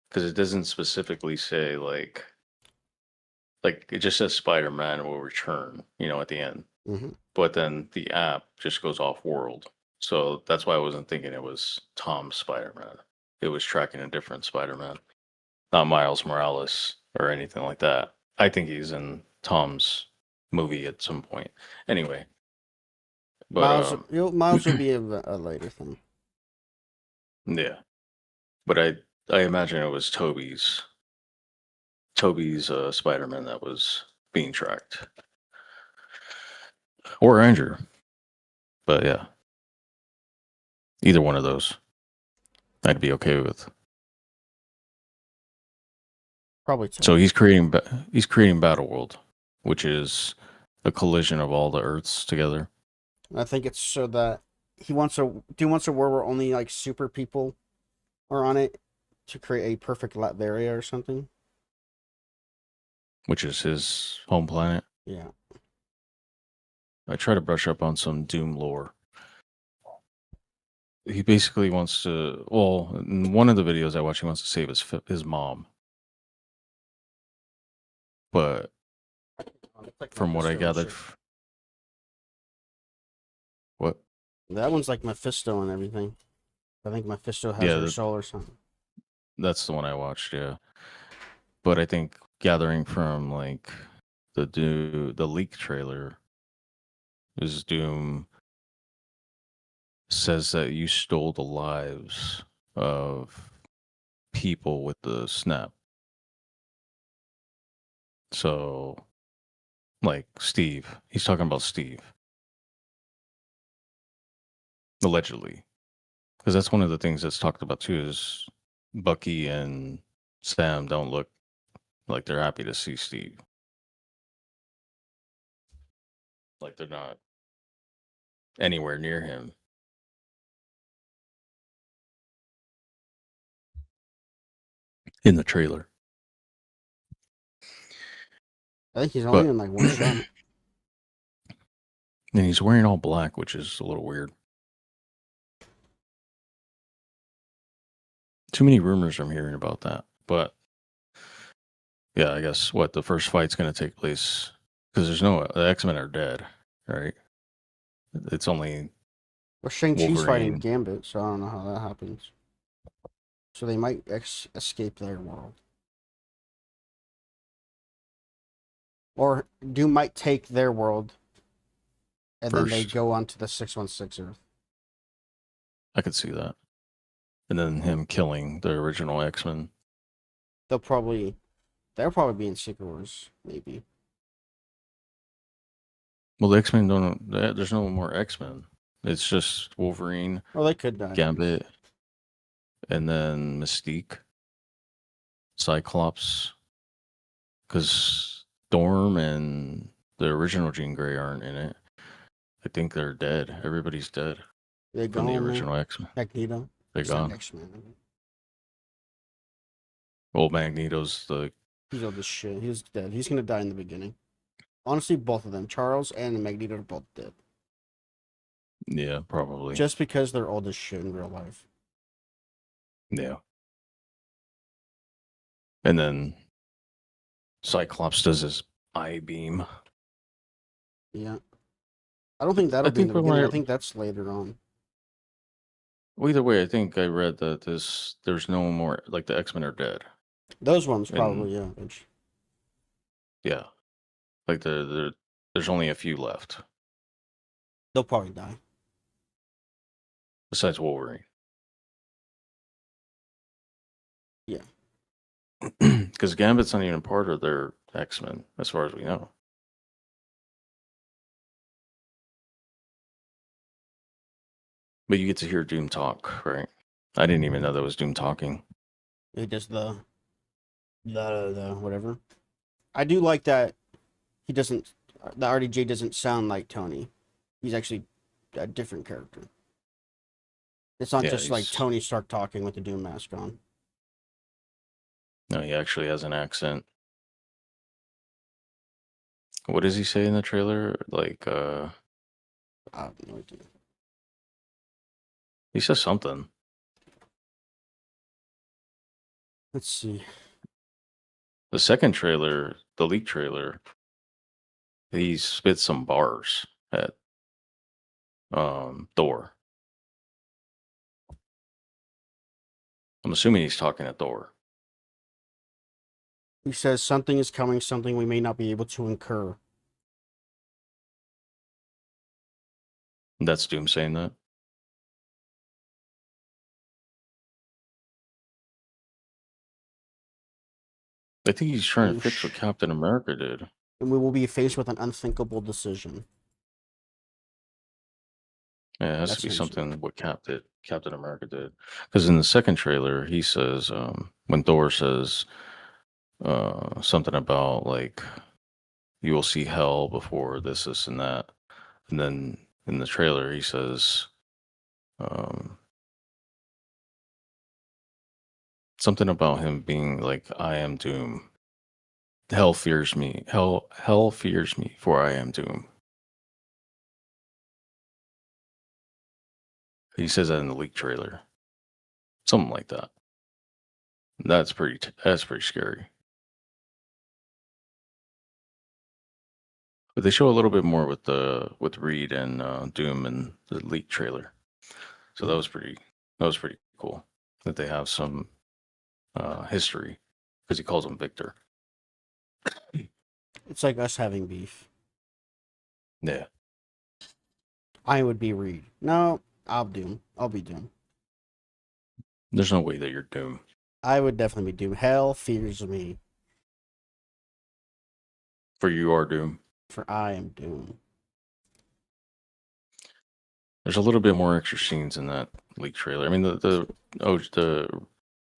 because it doesn't specifically say like it just says Spider-Man will return, at the end. Mm-hmm. But then the app just goes off world, so that's why I wasn't thinking it was Tom's Spider-Man. It was tracking a different Spider-Man, not Miles Morales or anything like that. I think he's in Tom's movie at some point. Anyway, but Miles will be a later thing. Yeah, but I imagine it was Toby's Spider-Man that was being tracked, or Andrew. But yeah, either one of those, I'd be okay with. Probably Toby. So he's creating Battle World, which is a collision of all the Earths together. I think it's so that he wants a world where only like super people are on it to create a perfect Latveria or something. Which is his home planet. Yeah. I try to brush up on some Doom lore. He basically wants to. Well, in one of the videos I watch, he wants to save his mom. But like from what I gathered, what? That one's like Mephisto and everything. I think Mephisto has her soul or something. That's the one I watched, yeah. But I think gathering from like the leak trailer is Doom says that you stole the lives of people with the snap. So, like Steve, he's talking about Steve. Allegedly. Because that's one of the things that's talked about too is Bucky and Sam don't look like they're happy to see Steve. Like they're not anywhere near him. In the trailer. I think he's only in like one shot. And he's wearing all black, which is a little weird. Too many rumors I'm hearing about that. But yeah, I guess what the first fight's going to take place because the X-Men are dead, right? It's only Shang-Chi's fighting Gambit, so I don't know how that happens. So they might escape their world. Or Doom might take their world and then they go on to the 616 Earth. I could see that. And then him killing the original X-Men. They'll probably be in Secret Wars, maybe. Well, the X-Men don't. There's no more X-Men. It's just Wolverine. Well, they could die. Gambit, and then Mystique, Cyclops, because Storm and the original Jean Grey aren't in it. I think they're dead. Everybody's dead. They're from gone, the original X-Men. Magneto. They're gone. X-Men. Well, Magneto's he's old as shit. He's dead. He's gonna die in the beginning. Honestly, both of them, Charles and Magneto, are both dead. Yeah, probably. Just because they're old as shit in real life. Yeah. And then Cyclops does his eye beam. Yeah. I don't think that'll be in the beginning. I think that's later on. Well, either way, I think I read that there's no more, like the X-Men are dead. Those ones probably, yeah. Yeah. Like there's only a few left. They'll probably die. Besides Wolverine. Yeah. Because Gambit's not even part of their X-Men, as far as we know. But you get to hear Doom talk, right? I didn't even know that was Doom talking. It does the whatever. I do like that he doesn't. The RDJ doesn't sound like Tony. He's actually a different character. It's not just like Tony Stark talking with the Doom mask on. No, he actually has an accent. What does he say in the trailer? Like, I have no idea. He says something. Let's see. The second trailer, the leak trailer, he spits some bars at Thor. I'm assuming he's talking to Thor. He says something is coming, something we may not be able to incur. That's Doom saying that? I think he's trying to fix what Captain America did. And we will be faced with an unthinkable decision. Yeah, it has to be something what Captain America did. Because in the second trailer, he says, when Thor says something about, like, you will see hell before this, and that. And then in the trailer, he says, Something about him being like, I am Doom. Hell fears me. Hell fears me, for I am Doom. He says that in the leak trailer. Something like that. That's pretty scary. But they show a little bit more with Reed and Doom in the leak trailer. So that was pretty cool that they have some history, because he calls him Victor. It's like us having beef. Yeah. I would be Reed. No, I'll be Doom. There's no way that you're Doom. I would definitely be Doom. Hell fears me. For you are Doom. For I am Doom. There's a little bit more extra scenes in that leak trailer. I mean, the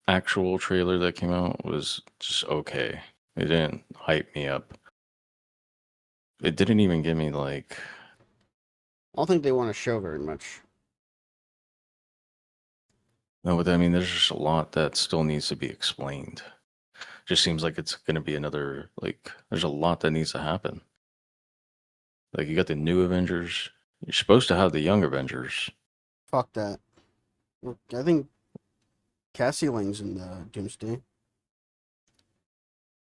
actual trailer that came out was just okay. It didn't hype me up. It didn't even give me like. I don't think they want to show very much. No, but I mean, there's just a lot that still needs to be explained. Just seems like it's going to be another, like, there's a lot that needs to happen. Like, you got the new Avengers. You're supposed to have the young Avengers. Fuck that. I think Cassie Lang's in the Doomsday.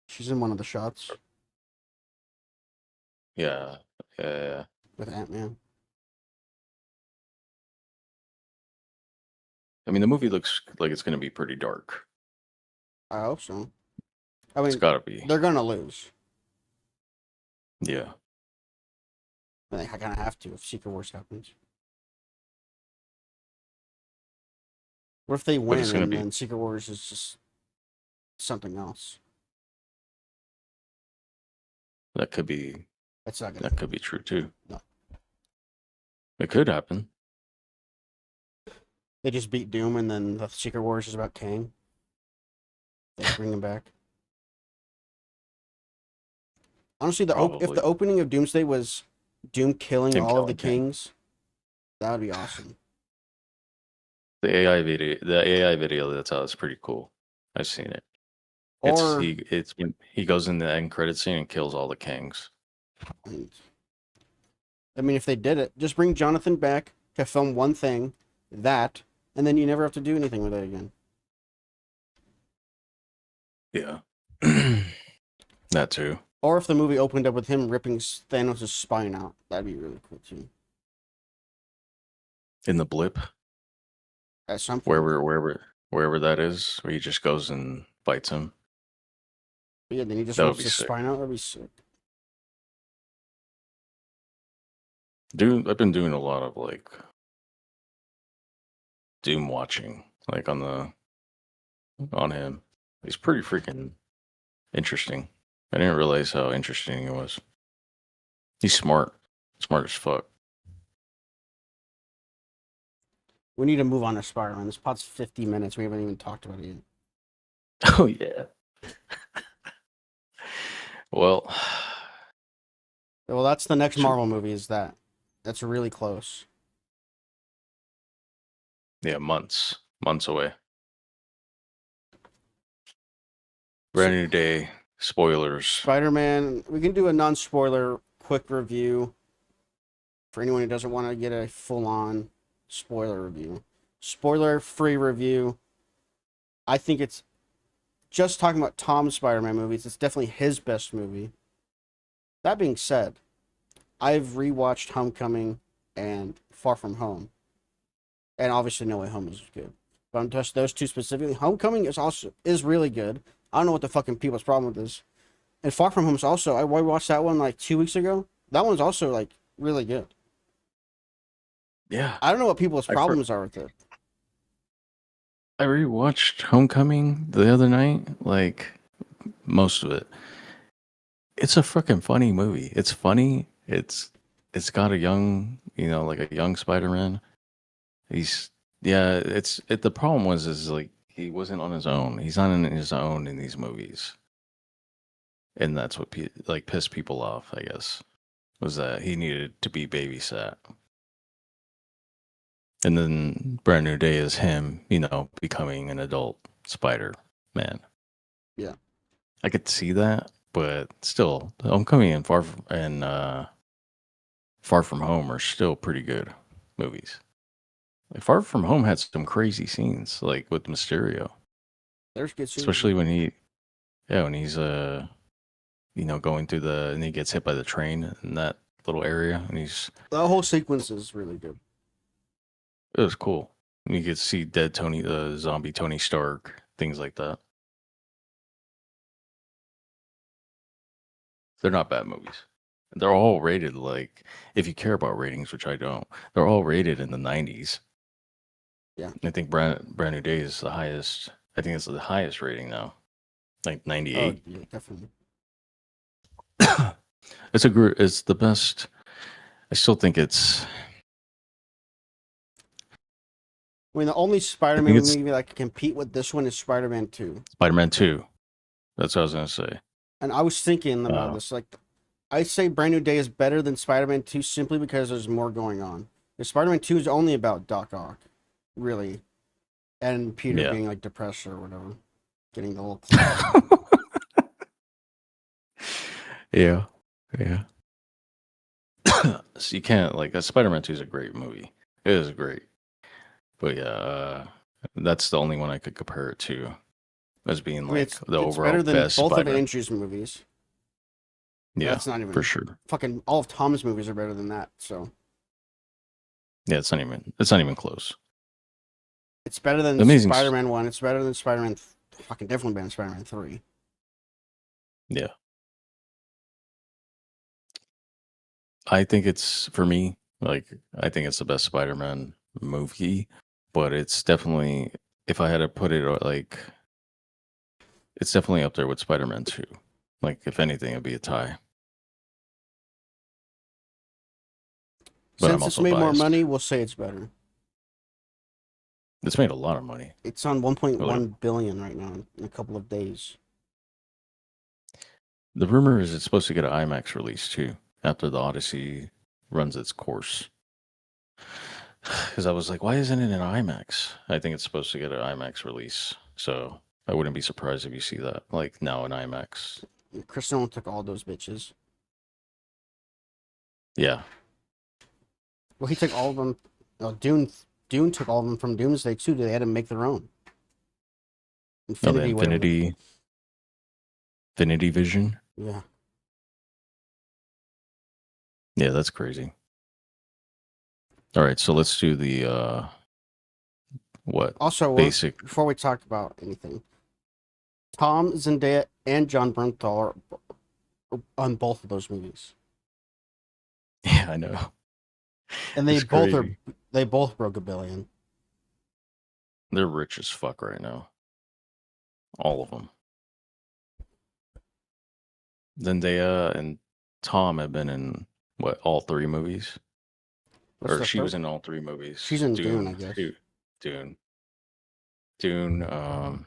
She's in one of the shots. Yeah. With Ant-Man. I mean, the movie looks like it's going to be pretty dark. I hope so. I mean, it's got to be. They're going to lose. Yeah. I think I kind of have to if Secret Wars happens. What if they win and then Secret Wars is just something else? That could be. That's not gonna that could be true too. No. It could happen. They just beat Doom and then the Secret Wars is about Kang. They bring him back. Honestly, if the opening of Doomsday was Doom killing all of the kings, that would be awesome. The AI video that's out is pretty cool. I've seen it. Or it's when he goes in the end credit scene and kills all the kings. I mean, if they did it, just bring Jonathan back to film one thing, and then you never have to do anything with it again. Yeah. That too. Or if the movie opened up with him ripping Thanos' spine out, that'd be really cool too. In the blip? At some point. Wherever that is, where he just goes and bites him. But yeah, then he just rips his spine out. That'd be sick. Dude, I've been doing a lot of like Doom watching, like on him. He's pretty freaking interesting. I didn't realize how interesting he was. He's smart as fuck. We need to move on to Spider-Man. This pod's 50 minutes. We haven't even talked about it yet. Oh yeah. Well, that's the next Marvel movie. Is that? That's really close. Yeah, months away. Brand new day. Spoilers. Spider-Man. We can do a non-spoiler quick review for anyone who doesn't want to get a full-on spoiler review. Spoiler-free review. I think it's just talking about Tom's Spider-Man movies. It's definitely his best movie. That being said, I've rewatched Homecoming and Far From Home, and obviously No Way Home is good. But I'm just those two specifically. Homecoming is really good. I don't know what the fucking people's problem with this. And Far From Home is also. I watched that one like 2 weeks ago. That one's also like really good. Yeah. I don't know what people's problems are with it. I rewatched Homecoming the other night, like most of it. It's a freaking funny movie. It's funny. It's got a young, like a young Spider-Man. The problem is like he wasn't on his own. He's not on his own in these movies. And that's what pissed people off, I guess, was that he needed to be babysat. And then Brand New Day is him, becoming an adult Spider-Man. Yeah. I could see that, but still, Homecoming and Far From Home are still pretty good movies. Like Far From Home had some crazy scenes, like with Mysterio. There's good scenes. Especially when he's going through and he gets hit by the train in that little area, and the whole sequence is really good. It was cool. You could see dead Tony, the zombie Tony Stark, things like that. They're not bad movies. They're all rated like, if you care about ratings, which I don't, they're all rated in the 90s. Yeah. I think Brand New Day is the highest. I think it's the highest rating now, like 98. Oh, yeah, definitely. It's the best. I still think it's. I mean, the only Spider-Man movie that can compete with this one is Spider-Man 2. Spider-Man 2. That's what I was gonna say. And I was thinking about this. Like, I say Brand New Day is better than Spider-Man 2 simply because there's more going on. Because Spider-Man 2 is only about Doc Ock, really, and Peter being like depressed or whatever, getting the little. Yeah. So you can't Spider-Man 2 is a great movie. It is great. But yeah, that's the only one I could compare it to as being it's overall better than best both Spider-Man. of Andrew's movies. Yeah, that's not even for sure. Fucking all of Tom's movies are better than that. So yeah, it's not even close. It's better than Spider-Man 1. It's better than Spider-Man. Fucking definitely better than Spider-Man 3. Yeah. I think it's, for me, I think it's the best Spider-Man movie, but it's definitely, if I had to put it, it's definitely up there with Spider-Man 2. Like, if anything, it'd be a tie. But since it's made more money, we'll say it's better. It's made a lot of money. It's on 1.1 billion right now in a couple of days. The rumor is it's supposed to get an IMAX release too after the Odyssey runs its course. Because I was like, why isn't it an IMAX? I think it's supposed to get an IMAX release. So I wouldn't be surprised if you see that, now in IMAX. Chris Nolan took all those bitches. Yeah. Well, he took all of them. Dune took all of them from Doomsday too. They had to make their own. Infinity Vision. Yeah. Yeah, that's crazy. All right, so let's do the what? Also, basic. Before we talk about anything, Tom, Zendaya, and John Bernthal are on both of those movies. Yeah, I know. And they both broke $1 billion. They're rich as fuck right now. All of them. Zendaya and Tom have been in all 3 movies? Or she was in all 3 movies. She's in Dune, I guess. Dune,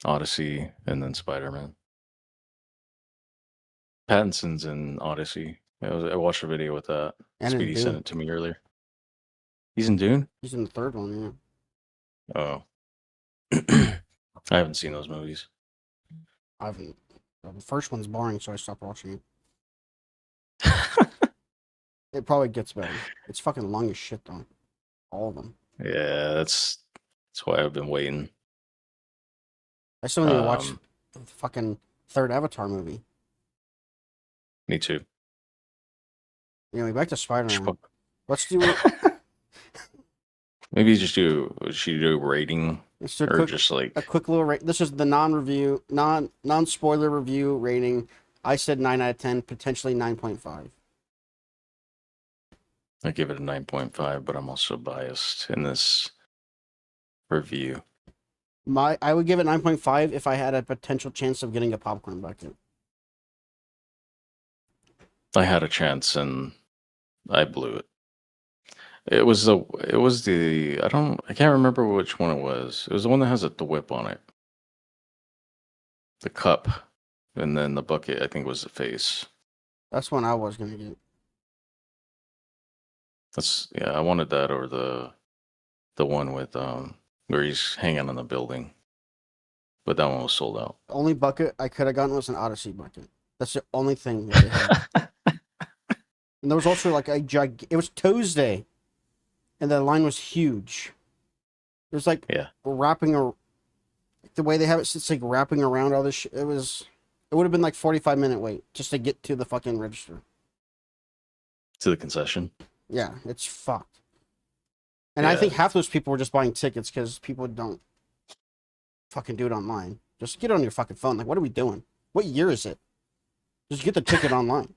Odyssey, and then Spider-Man. Pattinson's in Odyssey. I watched a video with that. And Speedy sent it to me earlier. He's in Dune? He's in the 3rd one, yeah. Oh. I haven't seen those movies. I haven't. The first one's boring, so I stopped watching it. It probably gets better. It's fucking long as shit, though. All of them. Yeah, that's why I've been waiting. I still need to watch the fucking 3rd Avatar movie. Me too. Anyway, back to Spider-Man. Let's do it. Maybe just do rating, or just a quick little rate. This is the non-spoiler review rating. I said 9 out of 10, potentially 9.5. I give it a 9.5, but I'm also biased in this review. I would give it 9.5 if I had a potential chance of getting a popcorn bucket. I had a chance and I blew it. It was the I can't remember which one it was. It was the one that has the whip on it. The cup, and then the bucket, I think, was the face. That's one I was gonna get. I wanted that or the one with where he's hanging on the building. But that one was sold out. The only bucket I could have gotten was an Odyssey bucket. That's the only thing that they had. And there was also like it was Tuesday, and the line was huge. It was like wrapping the way they have it, it's like wrapping around all this shit. It would have been like 45-minute wait just to get to the fucking register. To the concession? Yeah, it's fucked. And I think half those people were just buying tickets because people don't fucking do it online. Just get it on your fucking phone. Like, what are we doing? What year is it? Just get the ticket online.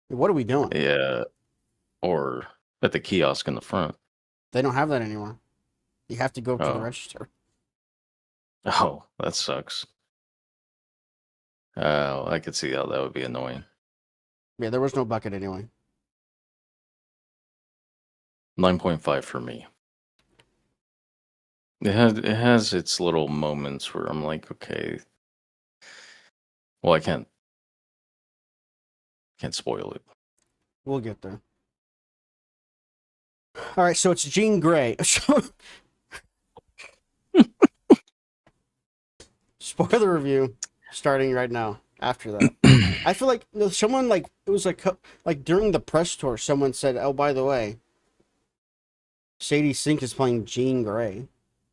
What are we doing? Yeah. Or at the kiosk in the front. They don't have that anymore. You have to go to the register. Oh, that sucks. Oh, I could see how that would be annoying. Yeah, there was no bucket anyway. 9.5 for me. It has its little moments where I'm like, okay. Well, I can't spoil it. We'll get there. All right, so it's Jean Grey. Spoiler review starting right now. After that, I feel like someone it was like during the press tour, someone said, "Oh, by the way, Sadie Sink is playing Jean Grey,"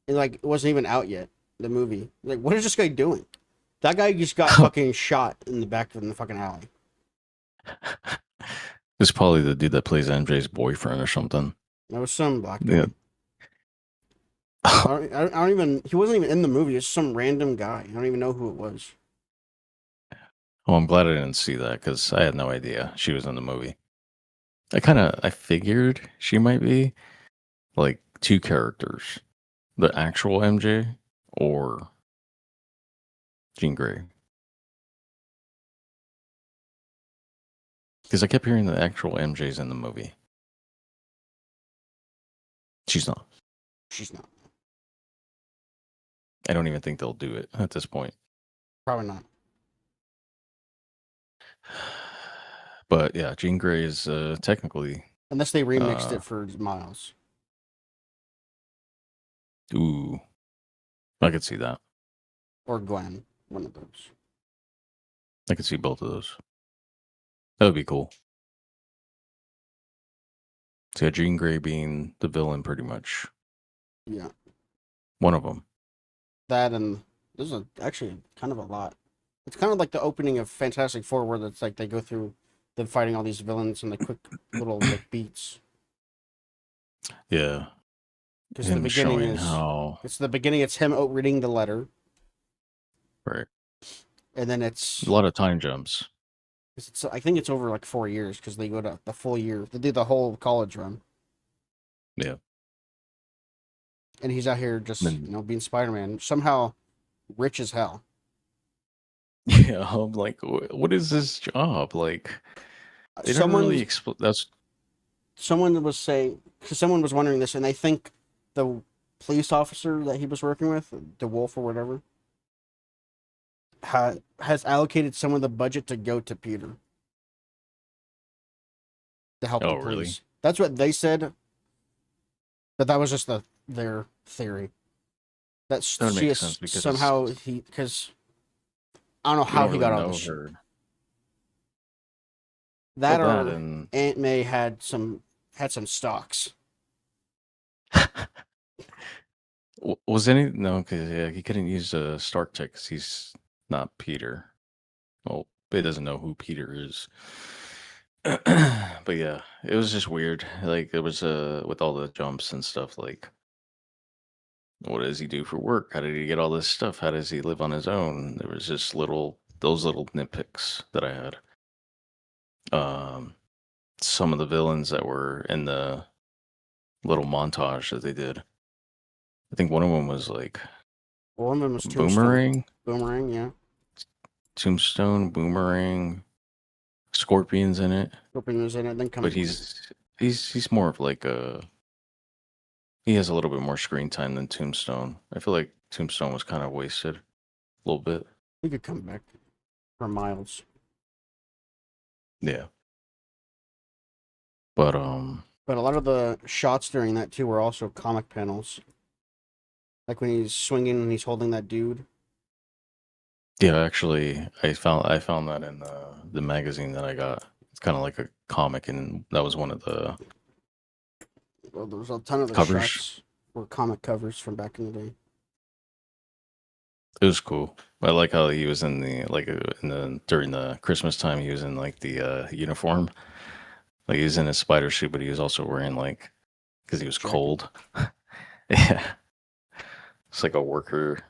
and it wasn't even out yet. The movie, what is this guy doing? That guy just got fucking shot in the back of the fucking alley. It's probably the dude that plays MJ's boyfriend or something. That was some black guy. Yeah. I don't even. He wasn't even in the movie. It's some random guy. I don't even know who it was. Oh, I'm glad I didn't see that because I had no idea she was in the movie. I figured she might be like two characters, the actual MJ or Jean Grey. Because I kept hearing the actual MJ's in the movie. She's not. She's not. I don't even think they'll do it at this point. Probably not. But yeah, Jean Grey is technically... Unless they remixed it for Miles. Ooh. I could see that. Or Gwen. One of those. I could see both of those. That would be cool. So yeah, Jean Grey being the villain pretty much. Yeah. One of them. That and there's actually kind of a lot. It's kind of like the opening of Fantastic Four where it's like they go through them fighting all these villains and the quick little beats. Yeah. Because the beginning is it's the beginning. It's him reading the letter. Right. And then it's a lot of time jumps. I think it's over 4 years because they go to the full year. They do the whole college run. Yeah. And he's out here just being Spider-Man. Somehow rich as hell. Yeah, I'm like, what is this job? Like, they don't really explain. Someone was saying, because someone was wondering this, and I think the police officer that he was working with, DeWolf or whatever, has allocated some of the budget to go to Peter to help the police. Really? That's what they said. But that was just their theory. That makes sense because somehow because I don't know how he got all this shit. That or Aunt May had some stocks. Was any no? Because he couldn't use Stark Tech because he's not Peter. Well, he doesn't know who Peter is. But yeah, it was just weird. Like it was with all the jumps and stuff. Like, what does he do for work? How did he get all this stuff? How does he live on his own? There was just those little nitpicks that I had. Some of the villains that were in the little montage that they did. I think one of them was like one of them was Boomerang. Boomerang, yeah. Tombstone, Boomerang, Scorpion's in it. Scorpion was in it, then but he's more of like he has a little bit more screen time than Tombstone. I feel like Tombstone was kind of wasted a little bit. He could come back for Miles. Yeah. But a lot of the shots during that too were also comic panels. Like when he's swinging and he's holding that dude. Yeah, actually, I found that in the magazine that I got. It's kind of like a comic, and that was one of the Well, there was a ton of the covers. shots were comic covers from back in the day. It was cool. I like how he was in the during the Christmas time. He was in like the uniform, like he was in his spider suit, but he was also wearing like because he was Jacket. cold. Yeah, it's like a worker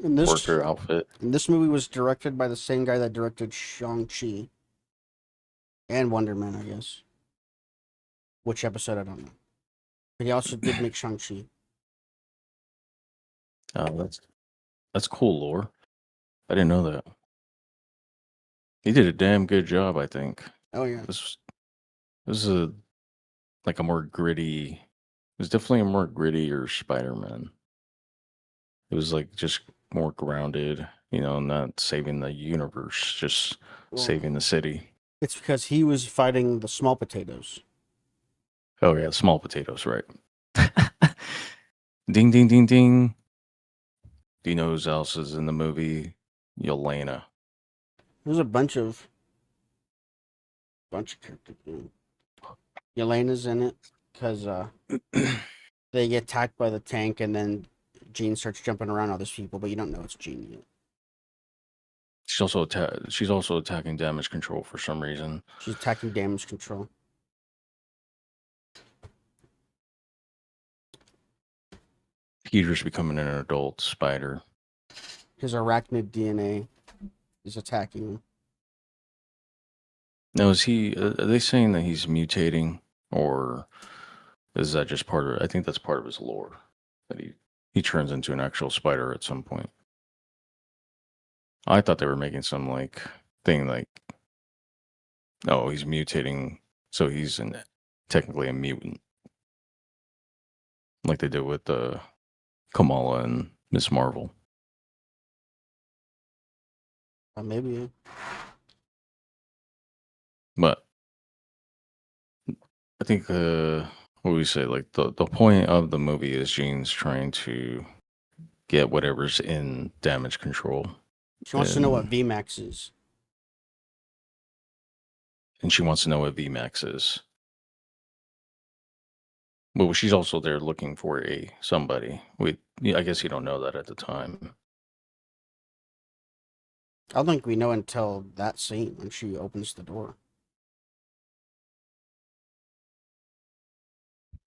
outfit. And this movie was directed by the same guy that directed Shang-Chi and Wonder Man, I guess. Which episode I don't know. But he also did make Shang-Chi. Oh, that's cool lore. I didn't know that. He did a damn good job, I think. Oh yeah. This is like a more gritty. It was definitely a more grittier Spider-Man. It was like just more grounded, not saving the universe, just saving the city. It's because he was fighting the small potatoes. Oh yeah, small potatoes, right? Ding ding ding ding. Do you know who else is in the movie? Yelena. There's a bunch of characters. Yelena's in it because they get attacked by the tank, and then Jean starts jumping around all these people, but you don't know it's Jean yet. She's also attacking damage control for some reason. She's attacking damage control. Peter's becoming an adult spider. His arachnid DNA is attacking him. Now, is he? Are they saying that he's mutating, or is that just part of? I think that's part of his lore that he turns into an actual spider at some point. I thought they were making some like thing like, oh, he's mutating, so he's technically a mutant, like they did with Kamala and Miss Marvel. Maybe. But I think what we say, like the point of the movie is Jean's trying to get whatever's in damage control. She wants to know what VMAX is. And she wants to know what VMAX is. But she's also there looking for somebody. I guess you don't know that at the time. I don't think we know until that scene when she opens the door.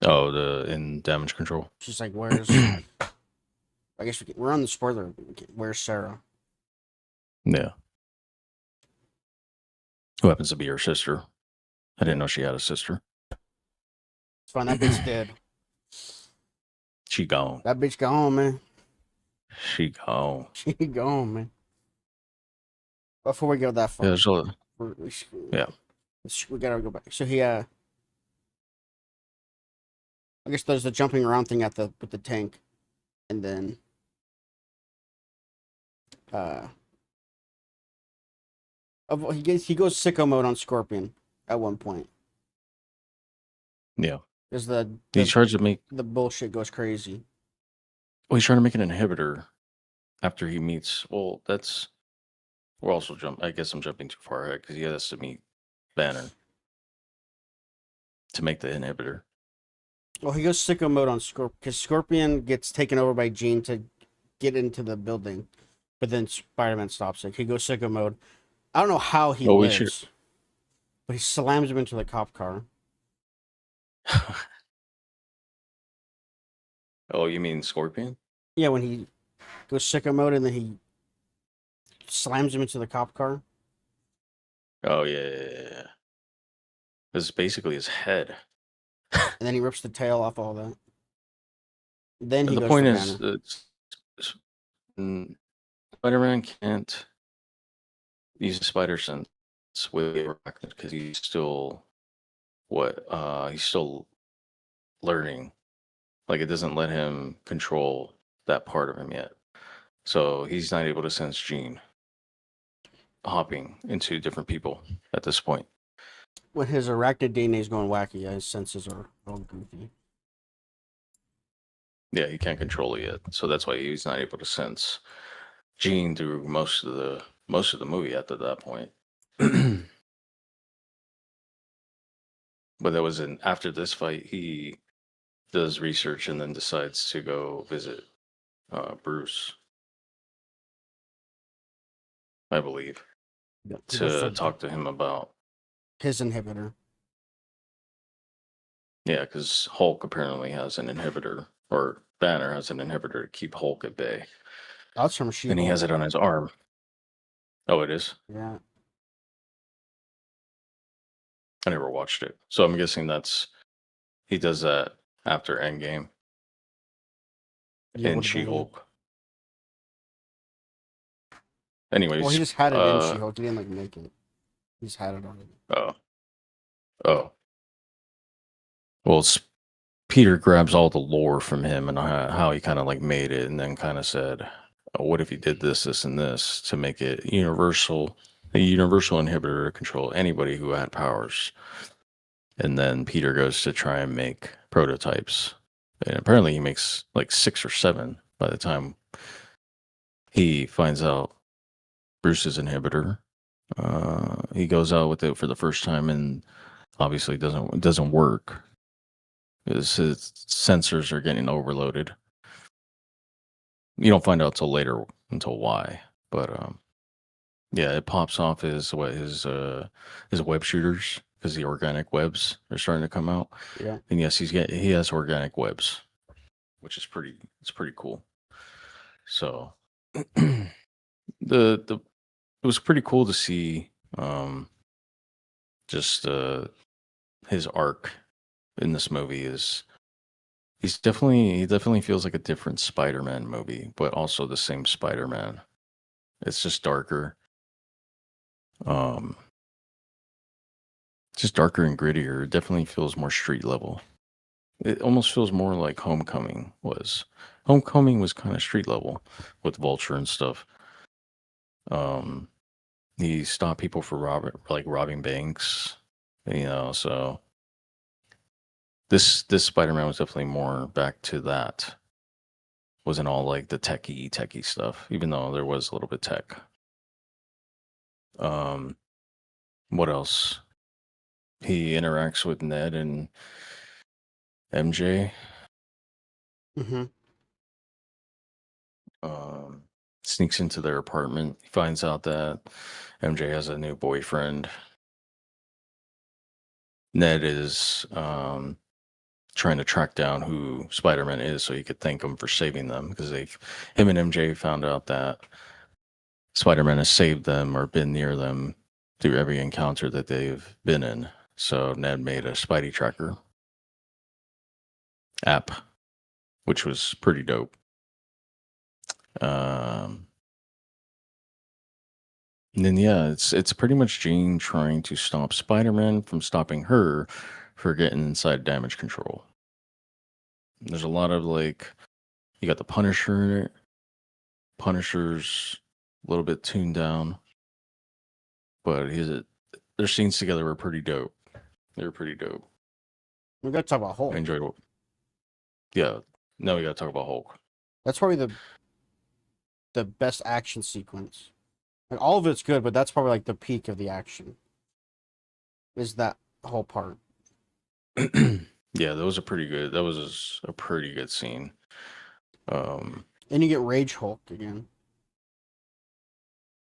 Oh, in damage control. She's like, "Where's?" I guess we're on the spoiler. Where's Sarah? Yeah. Who happens to be her sister? I didn't know she had a sister. It's fine. That bitch dead. She gone. That bitch gone, man. She gone. She gone, man. Before we go that far, yeah, we gotta go back. So he, I guess there's the jumping around thing with the tank, and then, he goes sicko mode on Scorpion at one point. Yeah, because he tries to make the bullshit goes crazy. Well, he's trying to make an inhibitor after he meets. Well, we're also I guess I'm jumping too far ahead because he has to meet Banner to make the inhibitor. Well, he goes sicko mode on Scorpion because Scorpion gets taken over by Jean to get into the building, but then Spider-Man stops it. He goes sicko mode. I don't know how he lives, but he slams him into the cop car. Oh, you mean Scorpion? Yeah, when he goes sicko mode and then he slams him into the cop car. Oh, yeah. This is basically his head. And then he rips the tail off all that. Then he the goes point to is, Spider-Man can't use the spider sense with because he's still he's still learning. Like it doesn't let him control that part of him yet. So he's not able to sense Jean hopping into different people at this point. when his arachnid DNA is going wacky, yeah, his senses are all goofy. Yeah, he can't control it yet, so that's why he's not able to sense Jean through most of the movie after that point. But that was after this fight, he does research and then decides to go visit Bruce, I believe, to talk to him about his inhibitor. Yeah, because Hulk apparently has an inhibitor, or Banner has an inhibitor to keep Hulk at bay. That's from She-Hulk. And he has it on his arm. Oh, it is? Yeah. I never watched it. So I'm guessing he does that after Endgame. Yeah, in She-Hulk. Anyways. Well, he just had it in She-Hulk. He didn't make it. He just had it already. Oh. Well, Peter grabs all the lore from him and how he kind of made it, and then kind of said, oh, what if he did this, and this to make it universal, a universal inhibitor to control anybody who had powers. And then Peter goes to try and make prototypes. And apparently he makes 6 or 7 by the time he finds out Bruce's inhibitor. He goes out with it for the first time and obviously it doesn't work. His sensors are getting overloaded. You don't find out till later until why. But yeah, it pops off his web shooters because the organic webs are starting to come out. Yeah. And yes, he has organic webs, which is pretty cool. So it was pretty cool to see just his arc in this movie is he definitely feels like a different Spider-Man movie, but also the same Spider-Man. It's just darker. Just darker and grittier. It definitely feels more street level. It almost feels more like Homecoming was. Homecoming was kind of street level with Vulture and stuff. He stopped people for robbing banks, so this Spider-Man was definitely more back to that. Wasn't all like the techie stuff, even though there was a little bit tech. What else? He interacts with Ned and MJ. Mm-hmm. Sneaks into their apartment. He finds out that MJ has a new boyfriend. Ned is trying to track down who Spider-Man is so he could thank him for saving them, because him and MJ found out that Spider-Man has saved them or been near them through every encounter that they've been in. So Ned made a Spidey tracker app, which was pretty dope. And then yeah, it's pretty much Jean trying to stop Spider-Man from stopping her for getting inside damage control. There's a lot of you got the Punisher in it. Punisher's a little bit tuned down, but their scenes together were pretty dope. They were pretty dope. We gotta talk about Hulk. I enjoyed it. Yeah, now we gotta talk about Hulk. That's probably the best action sequence. All of it's good, but that's probably the peak of the action. Is that whole part? Yeah, that was a pretty good scene. And you get Rage Hulk again.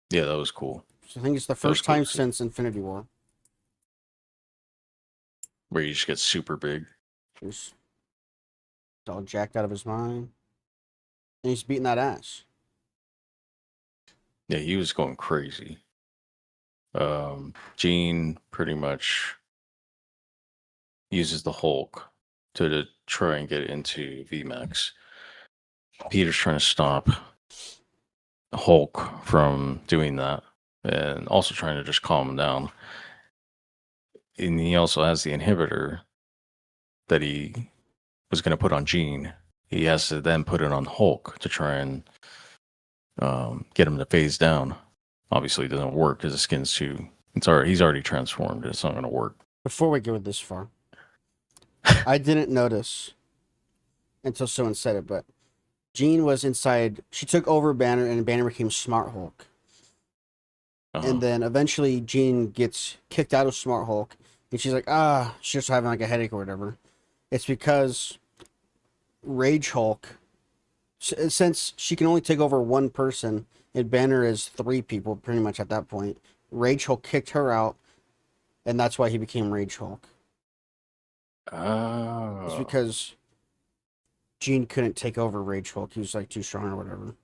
Yeah, that was cool. So I think it's the first time since Infinity War where he just gets super big. He's all jacked out of his mind. And he's beating that ass. Yeah, he was going crazy. Jean pretty much uses the Hulk to try and get into VMAX. Peter's trying to stop Hulk from doing that and also trying to just calm him down. And he also has the inhibitor that he was going to put on Jean. He has to then put it on Hulk to try and get him to phase down. Obviously, it doesn't work because the skin's he's already transformed. It's not going to work. Before we go this far, I didn't notice until someone said it, but Jean was inside. She took over Banner, and Banner became Smart Hulk. And then eventually Jean gets kicked out of Smart Hulk, and she's like, she's just having like a headache or whatever. It's because Rage Hulk, since she can only take over one person, and Banner is 3 people pretty much at that point, Rage Hulk kicked her out, and that's why he became Rage Hulk. It's because Jean couldn't take over Rage Hulk. He was like too strong or whatever.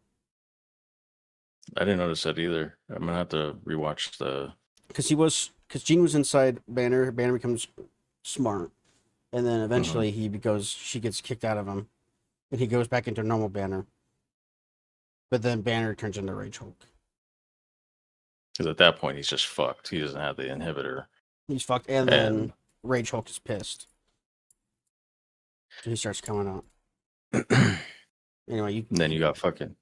I didn't notice that either. I'm gonna have to rewatch the. Because Jean was inside Banner. Banner becomes smart, and then eventually she gets kicked out of him, and he goes back into normal Banner. But then Banner turns into Rage Hulk. Because at that point he's just fucked. He doesn't have the inhibitor. He's fucked, and then Rage Hulk is pissed. So he starts coming out. Anyway, then you got fucking.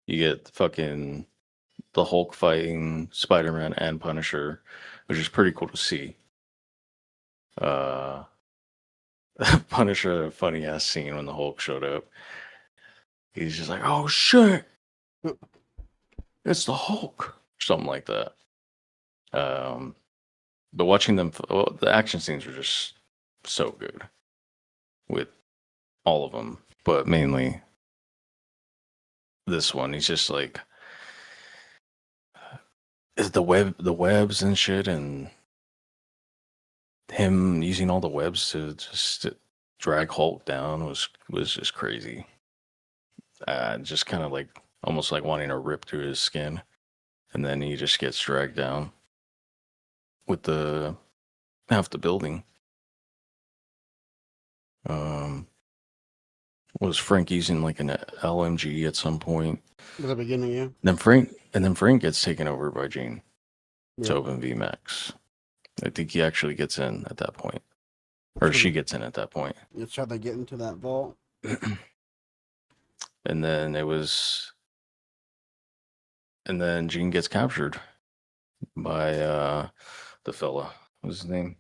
You get fucking the Hulk fighting Spider-Man and Punisher, which is pretty cool to see. Punisher had a funny ass scene when the Hulk showed up. He's just like, "Oh shit, it's the Hulk," something like that. But watching them, the action scenes were just so good with all of them, but mainly this one. He's just like the webs and shit, and him using all the webs to just drag Hulk down was just crazy. Just kind of like almost like wanting to rip through his skin, and then he just gets dragged down with the half the building. Was Frank using like an LMG at some point? At the beginning, yeah. Then Frank gets taken over by Jean to open VMAX. I think he actually gets in at that point, or she gets in at that point. That's how they get into that vault. And then Jean gets captured by the fella. What's his name?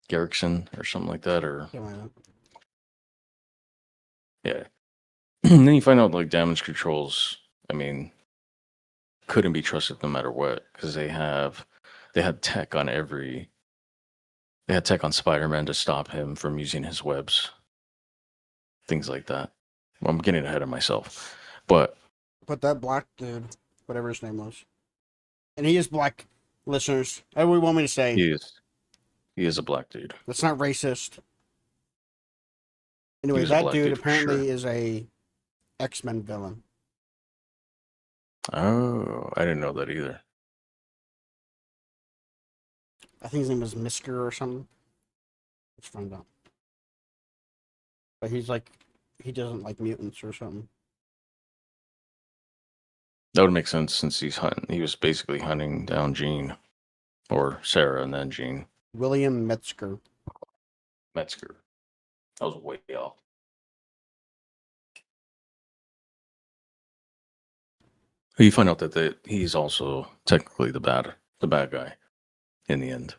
Garrickson or something like that, or yeah. And then you find out like damage controls. I mean, couldn't be trusted no matter what, because they had tech on They had tech on Spider-Man to stop him from using his webs. Things like that. Well, I'm getting ahead of myself, but that black dude, whatever his name was, and he is black, listeners. What do you want me to say? He is a black dude. That's not racist. Anyway, that dude apparently is a X-Men villain. Oh, I didn't know that either. I think his name was Misker or something. Let's find out. But he's like, he doesn't like mutants or something. That would make sense since he was basically hunting down Jean, or Sarah and then Jean. William Metzger. That was way off. You find out that he's also technically the bad guy in the end.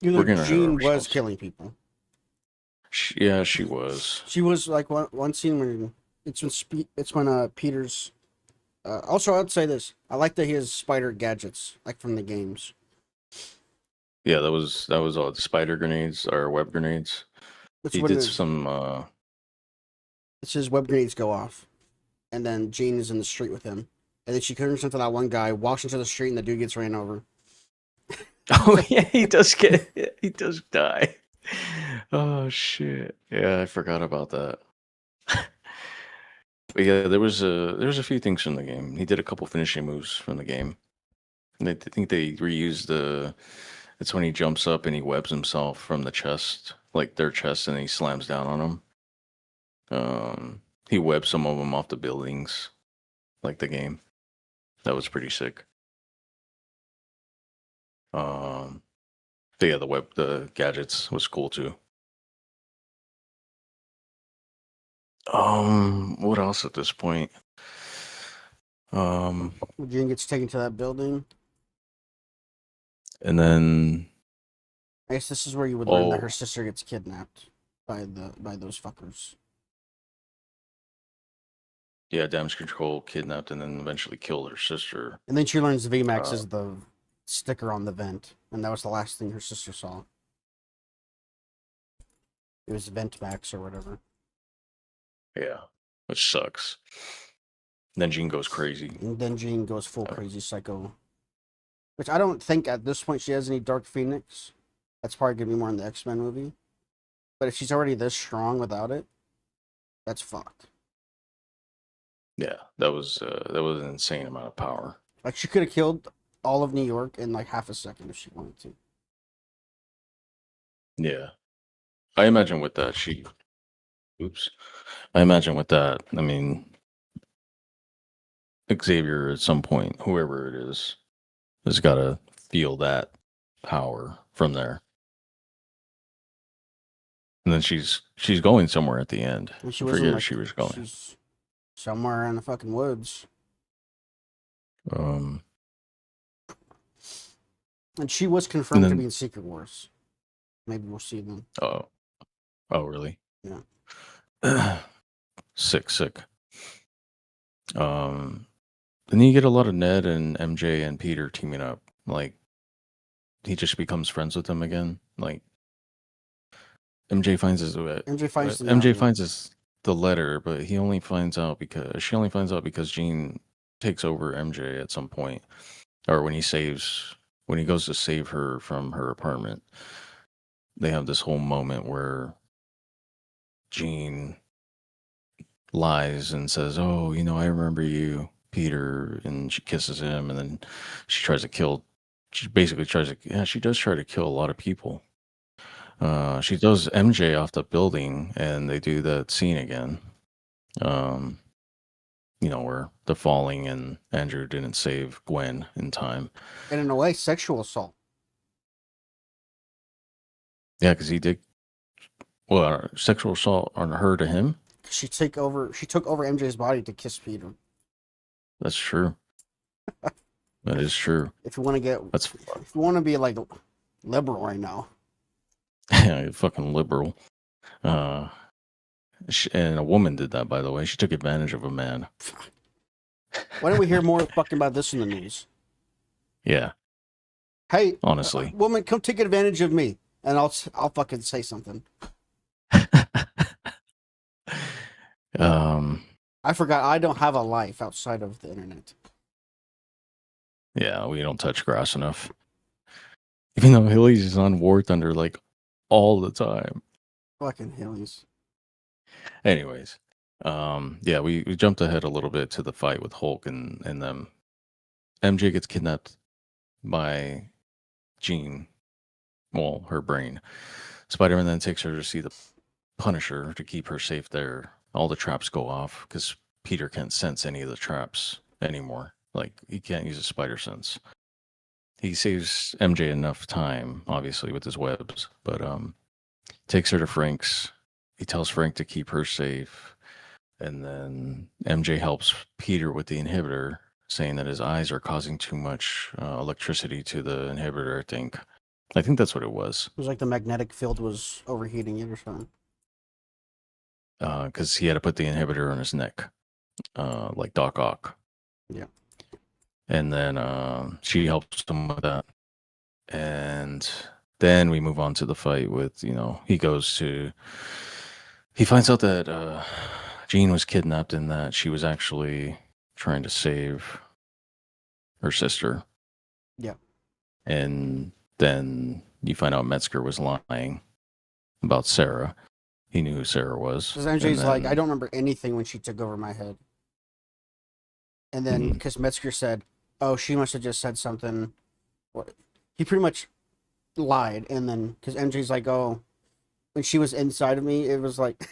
Jean was killing people. She was. She was like one scene when it's when Peter's. Also, I'd say this. I like that he has spider gadgets, like from the games. Yeah, that was all the spider grenades or web grenades. He did some. It's his web grenades go off, and then Jean is in the street with him, and then she turns into that one guy, walks into the street, and the dude gets ran over. Oh yeah, he does die. Oh shit! Yeah, I forgot about that. But yeah, there was a few things from the game. He did a couple finishing moves from the game. And I think they reused it's when he jumps up and he webs himself from the chest, like their chest, and he slams down on them. He webs some of them off the buildings, like the game. That was pretty sick. But yeah, the gadgets was cool too. What else at this point? Jean gets taken to that building. And then I guess this is where you would learn that her sister gets kidnapped by those fuckers. Yeah, damage control, kidnapped, and then eventually killed her sister. And then she learns VMAX is the sticker on the vent, and that was the last thing her sister saw. It was VentMax or whatever. Yeah, which sucks. And then Jean goes crazy. And then Jean goes full crazy psycho. Which I don't think at this point she has any Dark Phoenix. That's probably going to be more in the X-Men movie. But if she's already this strong without it, that's fucked. Yeah, that was an insane amount of power. Like, she could have killed all of New York in like half a second if she wanted to. Yeah. I imagine with that, I imagine with that, I mean, Xavier at some point, whoever it is, has got to feel that power from there. And then she's going somewhere at the end. And she forget like, she was going. She's somewhere in the fucking woods. And she was confirmed to be in Secret Wars. Maybe we'll see them. Oh, really? Yeah. Sick. Then you get a lot of Ned and MJ and Peter teaming up. Like, he just becomes friends with them again. Like, MJ finds the letter, but she only finds out because Jean takes over MJ at some point, or when he goes to save her from her apartment. They have this whole moment where Jean lies and says, "Oh, I remember you, Peter," and she kisses him, and then she does try to kill a lot of people. She throws MJ off the building, and they do that scene again. Where they're falling, and Andrew didn't save Gwen in time. And in a way, sexual assault. Yeah, because he did. Well, sexual assault on her to him. She took over MJ's body to kiss Peter. That's true. That is true. If you want to be like liberal right now. Yeah, fucking liberal. And a woman did that, by the way. She took advantage of a man. Why don't we hear more fucking about this in the news? Yeah. Hey, honestly, woman, come take advantage of me, and I'll fucking say something. I forgot I don't have a life outside of the internet. Yeah, we don't touch grass enough. Even though Hilly's is on War Thunder like all the time. Fucking Hilly's. Anyways, yeah, we jumped ahead a little bit to the fight with Hulk and them. MJ gets kidnapped by Jean. Well, her brain. Spider-Man then takes her to see the Punisher to keep her safe there. All the traps go off because Peter can't sense any of the traps anymore. Like, he can't use a spider sense. He saves MJ enough time, obviously, with his webs, but takes her to Frank's. He tells Frank to keep her safe, and then MJ helps Peter with the inhibitor, saying that his eyes are causing too much electricity to the inhibitor. I think that's what it was. It was like the magnetic field was overheating it or something. Because he had to put the inhibitor on his neck, like Doc Ock. Yeah. And then she helps him with that. And then we move on to the fight with, he finds out that Jean was kidnapped and that she was actually trying to save her sister. Yeah. And then you find out Metzger was lying about Sarah. He knew who Sarah was. Because MJ's like, I don't remember anything when she took over my head. And then, because Metzger said, oh, she must have just said something. He pretty much lied. And then, because MJ's like, oh, when she was inside of me, it was like,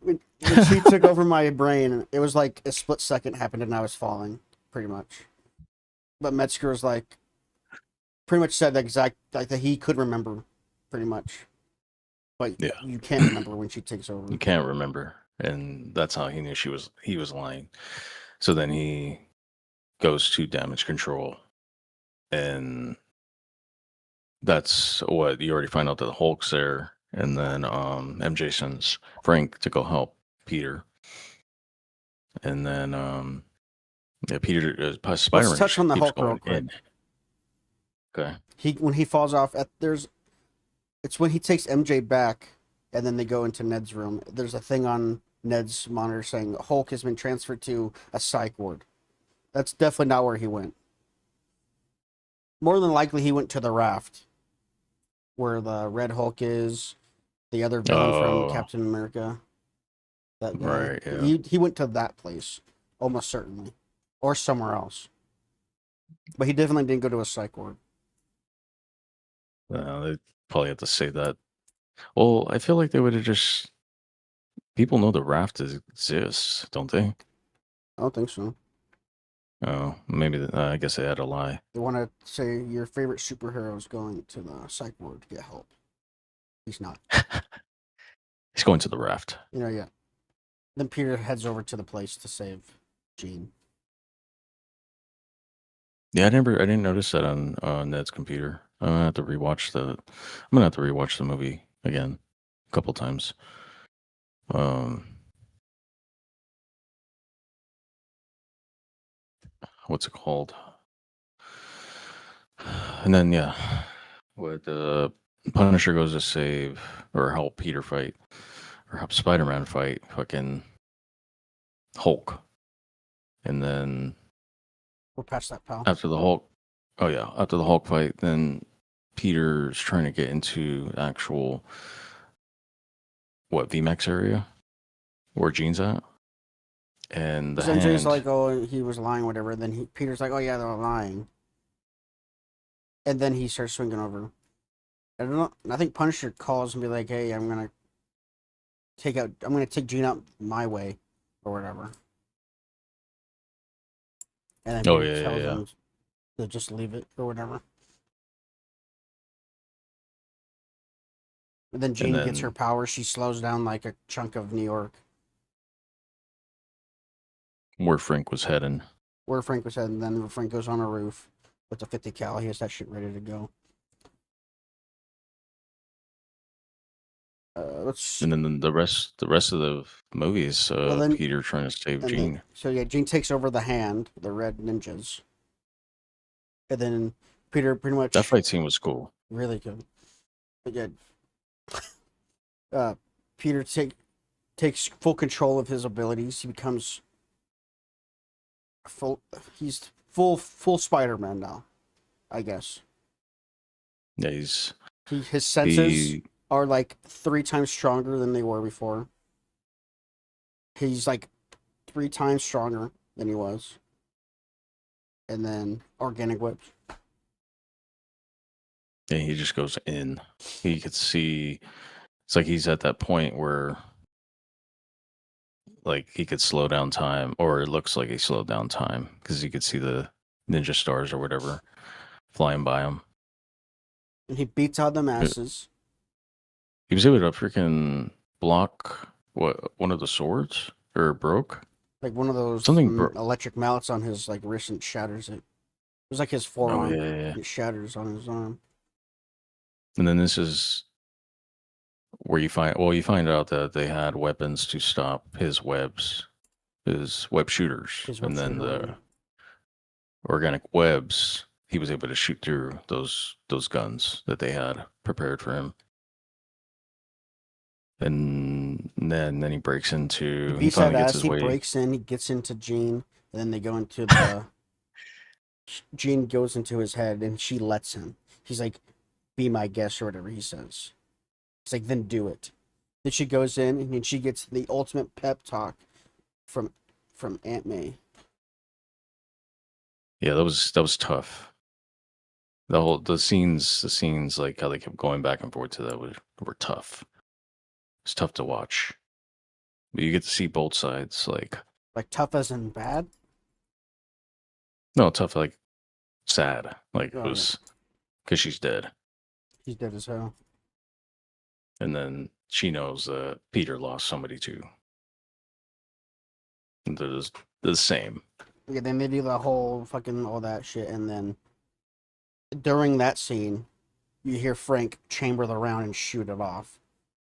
when she took over my brain, it was like a split second happened and I was falling, pretty much. But Metzger was like, pretty much said the exact, like that he could remember, pretty much. But yeah, you can't remember when she takes over. You can't remember. And that's how he knew he was lying. So then he goes to damage control and that's what you already find out that the Hulk's there, and then MJ sends Frank to go help Peter, and then yeah, Peter Let's Spider-Man touch just on the keeps Hulk real going quick. in. Okay. When he falls off it's when he takes MJ back, and then they go into Ned's room. There's a thing on Ned's monitor saying Hulk has been transferred to a psych ward. That's definitely not where he went. More than likely, he went to the Raft, where the Red Hulk is, the other villain from Captain America. That guy. Right, yeah. He went to that place, almost certainly, or somewhere else. But he definitely didn't go to a psych ward. They probably have to say that. Well, I feel like they would have just. People know the Raft exists, don't they? I don't think so. Oh, maybe. I guess they had to lie. They want to say your favorite superhero is going to the psych ward to get help. He's not. He's going to the Raft. Yeah. Then Peter heads over to the place to save Jean. Yeah, I didn't notice that on Ned's computer. I'm gonna have to rewatch the movie again a couple times. What's it called? And then yeah, what the Punisher goes to save or help Peter fight or help Spider-Man fight fucking Hulk, and then We're past that, pal. after the Hulk fight, then Peter's trying to get into actual VMAX area where Jean's at, and the MJ's like, oh, he was lying, whatever. Then Peter's like, oh yeah, they're lying, and then he starts swinging over. I don't know. I think Punisher calls and be like, hey, I'm gonna take Jean out my way, or whatever. And then Peter tells him to just leave it or whatever. And then Jean gets her power. She slows down like a chunk of New York. Where Frank was heading. And then Frank goes on a roof with a 50 cal. He has that shit ready to go. And then the rest of the movie is Peter trying to save Jean. Jean takes over the Hand, the red ninjas. And then Peter pretty much... That fight scene was cool. Really good. But yeah, Peter takes full control of his abilities. He becomes he's full Spider-Man now, I guess. Yeah, his senses are like 3 times stronger than they were before. He's like 3 times stronger than he was. And then organic webs. Yeah, he just goes in. He could see. It's like he's at that point where, like, he could slow down time, or it looks like he slowed down time because you could see the ninja stars or whatever flying by him. And he beats out the masses. He was able to freaking block one of the swords, or broke. Like one of those electric mallets on his like wrist and shatters it. It was like his forearm. It shatters on his arm. And then this is where you find out that they had weapons to stop his webs, his web shooters, and then the organic webs. He was able to shoot through those guns that they had prepared for him. And then he breaks into. He breaks in. He gets into Jean, and then they go into the. Jean goes into his head, and she lets him. He's like, "Be my guest," or whatever he says. He's like, "Then do it." Then she goes in, and then she gets the ultimate pep talk from Aunt May. Yeah, that was tough. The scenes like how they kept going back and forth to that were tough. It's tough to watch. But you get to see both sides, like tough as in bad? No, tough like sad. Like it was because she's dead. She's dead as hell. And then she knows that Peter lost somebody too. And they're the same. Yeah, then they do the whole fucking all that shit, and then during that scene, you hear Frank chamber the round and shoot it off,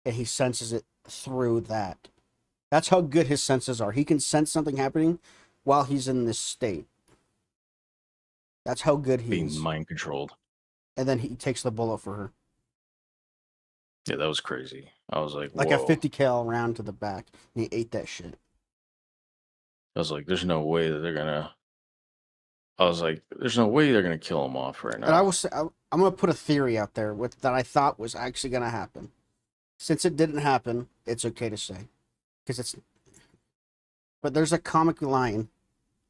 and he senses it through that. That's how good his senses are. He can sense something happening while he's in this state. That's how good he is. Being mind controlled. And then he takes the bullet for her. Yeah, that was crazy. I was like, like whoa. a 50 cal round to the back, and he ate that shit. I was like, there's no way that they're gonna. I was like, there's no way they're gonna kill him off right now. And I'm gonna put a theory out there that I thought was actually gonna happen. Since it didn't happen, it's okay to say, because it's. But there's a comic line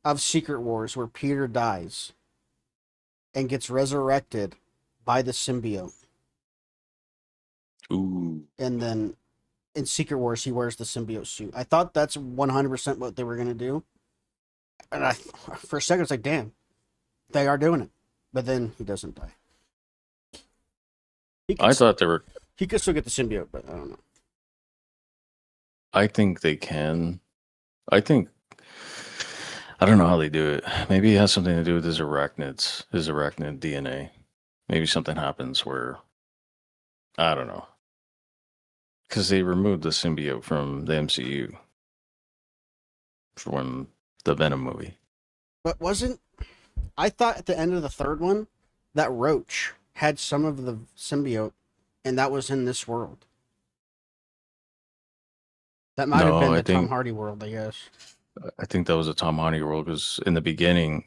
of Secret Wars where Peter dies and gets resurrected by the symbiote. Ooh. And then in Secret Wars, he wears the symbiote suit. I thought that's 100% what they were going to do. And for a second, it's like, damn, they are doing it. But then he doesn't die. I thought they were. He could still get the symbiote, but I don't know. I think they can. I don't know how they do it. Maybe it has something to do with his arachnid DNA. Maybe something happens where, I don't know. Because they removed the symbiote from the MCU. From the Venom movie. But I thought at the end of the third one, that Roach had some of the symbiote, and that was in this world. That might have been the Tom Hardy world, I guess. I think that was a Tom Hardy world, because in the beginning,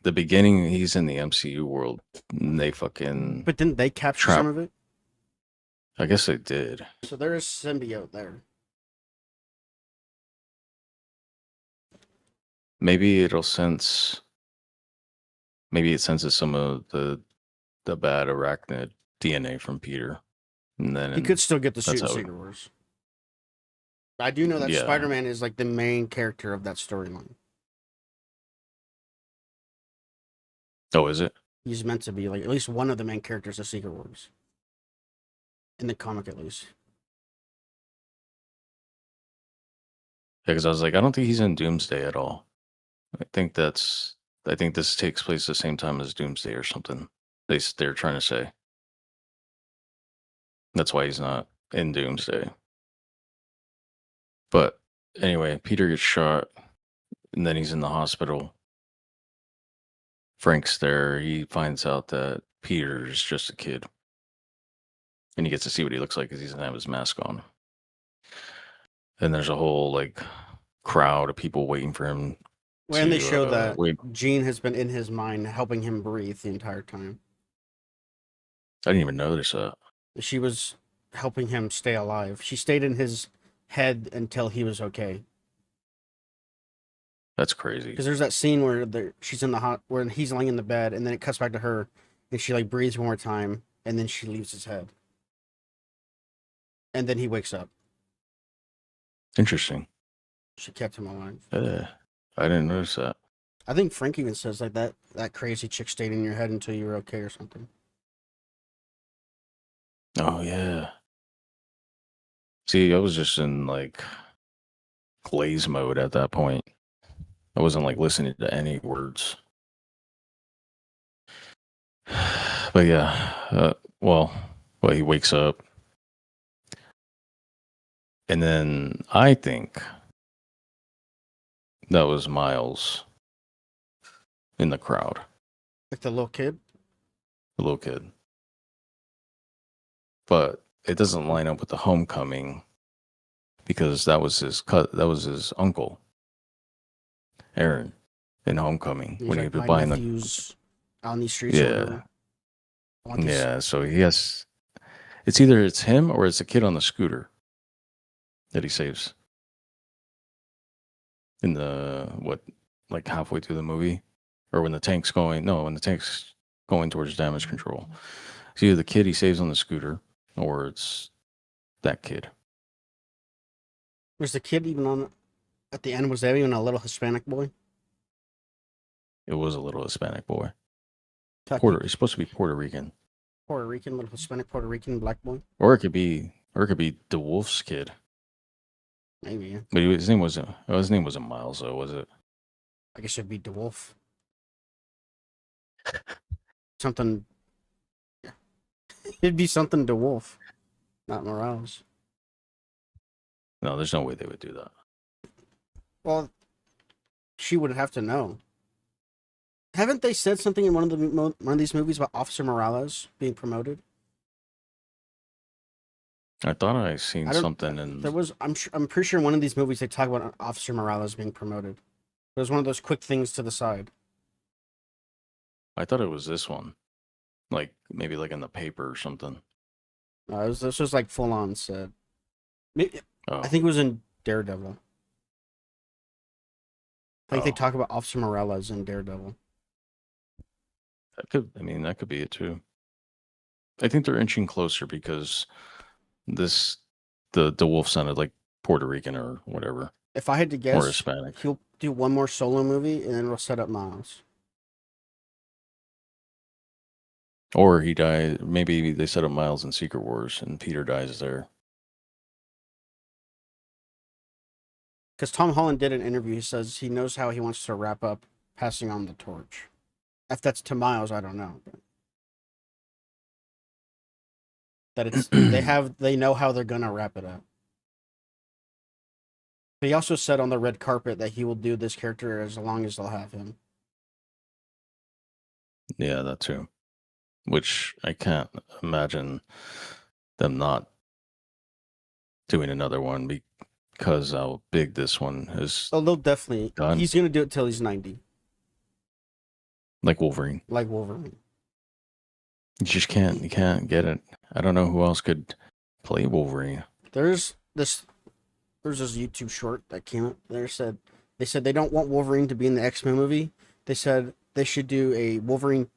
he's in the MCU world. And they fucking. But didn't they capture some of it? I guess they did. So there is symbiote there. Maybe it senses some of the bad arachnid DNA from Peter. And then he could still get the suit in Secret Wars. I do know that Spider-Man is like the main character of that storyline. Oh, is it? He's meant to be like at least one of the main characters of Secret Wars. In the comic, at least. Yeah, because I was like, I don't think he's in Doomsday at all. I think this takes place the same time as Doomsday or something. They're trying to say. That's why he's not in Doomsday. But anyway, Peter gets shot, and then he's in the hospital. Frank's there. He finds out that Peter's just a kid. And he gets to see what he looks like because he doesn't have his mask on. And there's a whole like crowd of people waiting for him. When they show that Jean has been in his mind helping him breathe the entire time. I didn't even notice that. She was helping him stay alive. She stayed in his head until he was okay. That's crazy. Because there's that scene where she's in where he's laying in the bed, and then it cuts back to her, and she like breathes one more time, and then she leaves his head, and then he wakes up. Interesting. She kept him alive. I didn't notice that. I think Frank even says like that crazy chick stayed in your head until you were okay or something. Oh yeah. See, I was just in like glaze mode at that point. I wasn't like listening to any words. But yeah, well, he wakes up. And then I think that was Miles in the crowd. Like the little kid? The little kid. But it doesn't line up with the Homecoming because that was his uncle, Aaron, in Homecoming. He's when like, he was buying on these streets. Yeah. Yeah, so it's either it's him or it's a kid on the scooter that he saves. In like halfway through the movie? Or when the tank's going towards damage control. It's either the kid he saves on the scooter or it's that kid. Was the kid even at the end, was that even a little Hispanic boy? It was a little Hispanic boy. He's supposed to be Puerto Rican. Little Hispanic Puerto Rican black boy? Or it could be DeWolf's kid. Maybe. But his name wasn't Miles though, was it? I guess it'd be DeWolf. Something. Yeah. It'd be something to Wolf, not Morales. No, there's no way they would do that. Well, she would have to know. Haven't they said something in one of these movies about Officer Morales being promoted? I thought I seen something in. There was. I'm pretty sure in one of these movies they talk about Officer Morales being promoted. It was one of those quick things to the side. I thought it was this one, like maybe like in the paper or something. This was like full on said. Maybe, oh. I think it was in Daredevil. I think they talk about Officer Morales in Daredevil. That could be it too. I think they're inching closer because the wolf sounded like Puerto Rican or whatever. If I had to guess, or Hispanic. He'll do one more solo movie and then we'll set up Miles. Or he died. Maybe they set up Miles in Secret Wars and Peter dies there. Because Tom Holland did an interview. He says he knows how he wants to wrap up passing on the torch. If that's to Miles, I don't know. But that it's they know how they're gonna wrap it up. But he also said on the red carpet that he will do this character as long as they'll have him. Yeah, that too. Which I can't imagine them not doing another one because how big this one is. Oh, they'll definitely. Done. He's gonna do it till he's 90. Like Wolverine. Like Wolverine. You just can't. You can't get it. I don't know who else could play Wolverine. There's this YouTube short that came up. They said they don't want Wolverine to be in the X-Men movie. They said they should do a Wolverine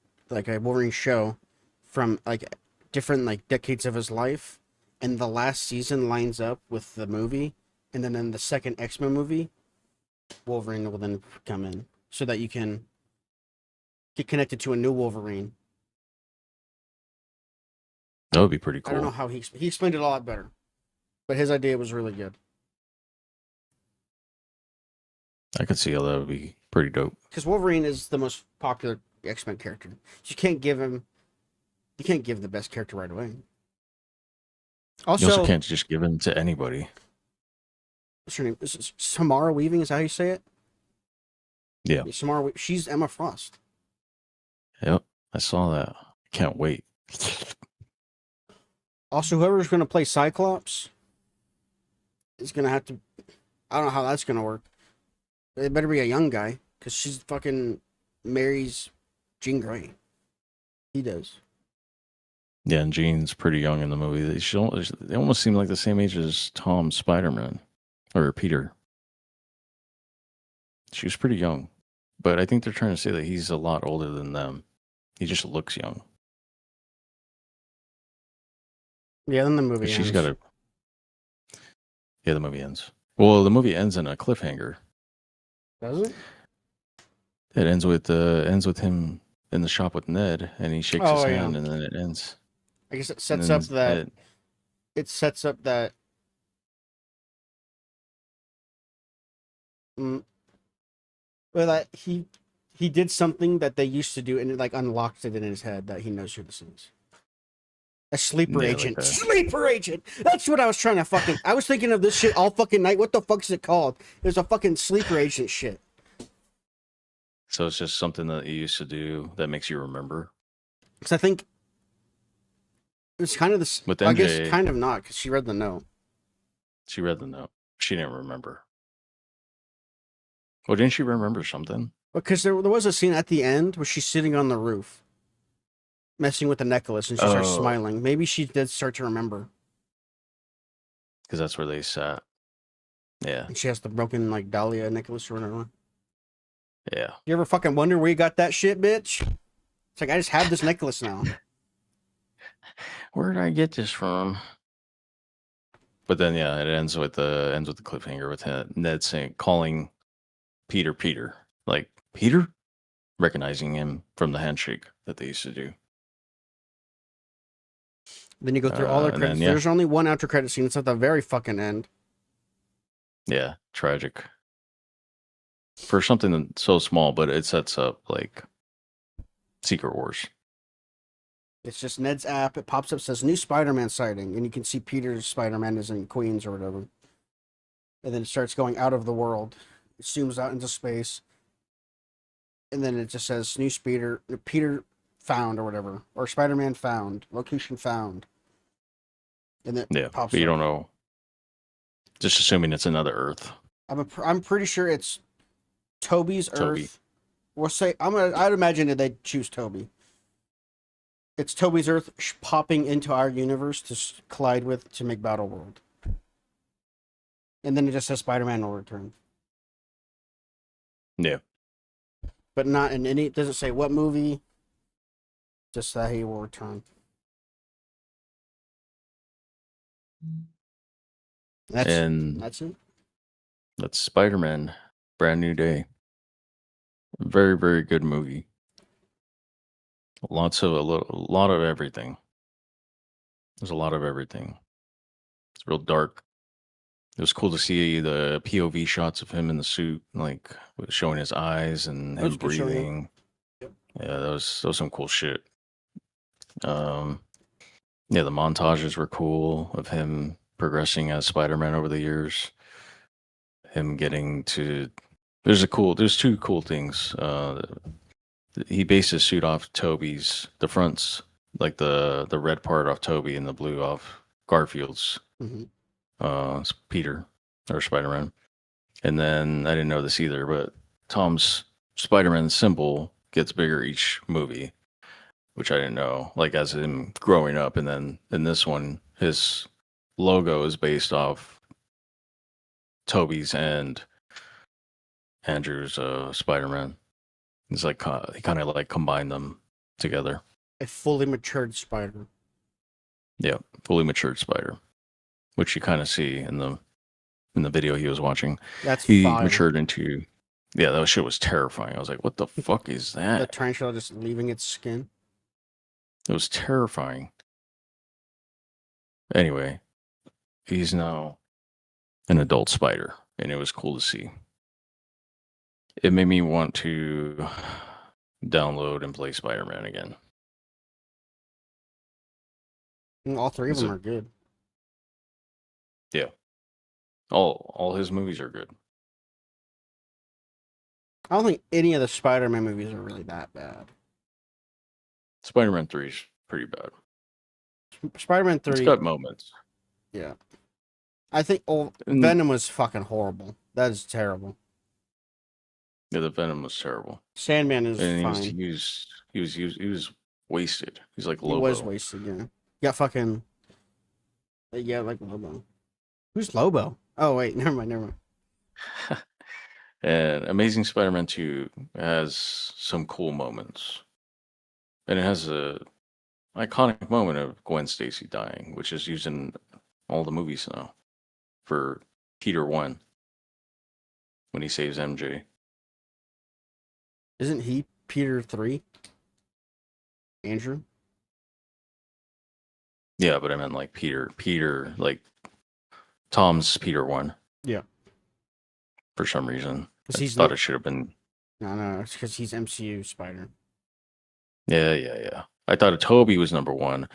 show from like different like decades of his life, and the last season lines up with the movie, and then in the second X-Men movie, Wolverine will then come in so that you can get connected to a new Wolverine. That would be pretty cool. I don't know how he explained it a lot better, but his idea was really good. I could see how that would be pretty dope. Because Wolverine is the most popular X-Men character. You can't give the best character right away. Also, you also can't just give him to anybody. What's her name? Is it Samara Weaving? Is that how you say it? Yeah. Samara. She's Emma Frost. Yep, I saw that. Can't wait. Also, whoever's going to play Cyclops is going to have to... I don't know how that's going to work. It better be a young guy, because she's fucking marries Jean Grey. He does. Yeah, and Jean's pretty young in the movie. They almost seem like the same age as Tom Spider-Man. Or Peter. She was pretty young. But I think they're trying to say that he's a lot older than them. He just looks young. Yeah, then the movie ends. She's got a... Yeah, the movie ends. Well, the movie ends in a cliffhanger. Does it? It ends with him in the shop with Ned, and he shakes his hand, and then it ends. I guess it sets up that... It sets up that... well, that he did something that they used to do, and it like unlocked it in his head that he knows who this is. A sleeper agent. Like sleeper agent! That's what I was trying to fucking... I was thinking of this shit all fucking night. What the fuck is it called? It was a fucking sleeper agent shit. So it's just something that you used to do that makes you remember? Because I think... It's kind of the... With MJ, I guess kind of not, because she read the note. She read the note. She didn't remember. Well, didn't she remember something? Because there was a scene at the end where she's sitting on the roof, messing with the necklace, and she starts smiling. Maybe she did start to remember. Because that's where they sat. Yeah. And she has the broken, like, Dahlia necklace or whatever. Yeah. You ever fucking wonder where you got that shit, bitch? It's like, I just have this necklace now. Where did I get this from? But then, yeah, it ends with the cliffhanger with Ned calling Peter. Like, Peter? Recognizing him from the handshake that they used to do. Then you go through all the credits. There's only one after credit scene. It's at the very fucking end. Yeah, tragic. For something so small, but it sets up, like, Secret Wars. It's just Ned's app. It pops up, says new Spider-Man sighting, and you can see Peter's Spider-Man is in Queens or whatever. And then it starts going out of the world. It zooms out into space. And then it just says new Peter found or whatever. Or Spider-Man found. Location found. And then yeah, pops but you don't know. Just assuming it's another Earth. I'm pretty sure it's Toby's Earth. We'll say I'd imagine that they'd choose Toby. It's Toby's Earth popping into our universe to collide with to make Battle World. And then it just says Spider-Man will return. Yeah. But not in any, it doesn't say what movie, just that he will return. That's it. That's Spider-Man, Brand New Day. Very, very good movie. A lot of everything. There's a lot of everything. It's real dark. It was cool to see the POV shots of him in the suit, like showing his eyes and him breathing. Yep. Yeah, that was some cool shit. Yeah, the montages were cool of him progressing as Spider-Man over the years. Him getting to there's two cool things. He based his suit off Toby's, the fronts, like the red part off Toby and the blue off Garfield's. Mm-hmm. Peter or Spider-Man. And then I didn't know this either, but Tom's Spider-Man symbol gets bigger each movie, which I didn't know. Like as him growing up, and then in this one, his logo is based off Toby's and Andrew's Spider-Man. It's like he kind of like combined them together. A fully matured spider. Yeah, fully matured spider, which you kind of see in the video he was watching. He matured into. Yeah, that shit was terrifying. I was like, "What the fuck is that?" The tarantula just leaving its skin. It was terrifying. Anyway, he's now an adult spider, and it was cool to see. It made me want to download and play Spider-Man again. All three of them are good. Yeah. All his movies are good. I don't think any of the Spider-Man movies are really that bad. Spider-Man 3 is pretty bad. Spider-Man 3... It's got moments. Yeah. I think Venom was fucking horrible. That is terrible. Yeah, the Venom was terrible. Sandman is fine. He was wasted. He's like Lobo. He was wasted, yeah. Yeah, fucking... Yeah, like Lobo. Who's Lobo? Oh, wait, never mind. And Amazing Spider-Man 2 has some cool moments. And it has a iconic moment of Gwen Stacy dying, which is used in all the movies now. For Peter 1. When he saves MJ. Isn't he Peter 3? Andrew? Yeah, but I meant like Peter, like Tom's Peter 1. Yeah. For some reason. I thought it should have been... No, it's because he's MCU Spider. Yeah. I thought Toby was number 1.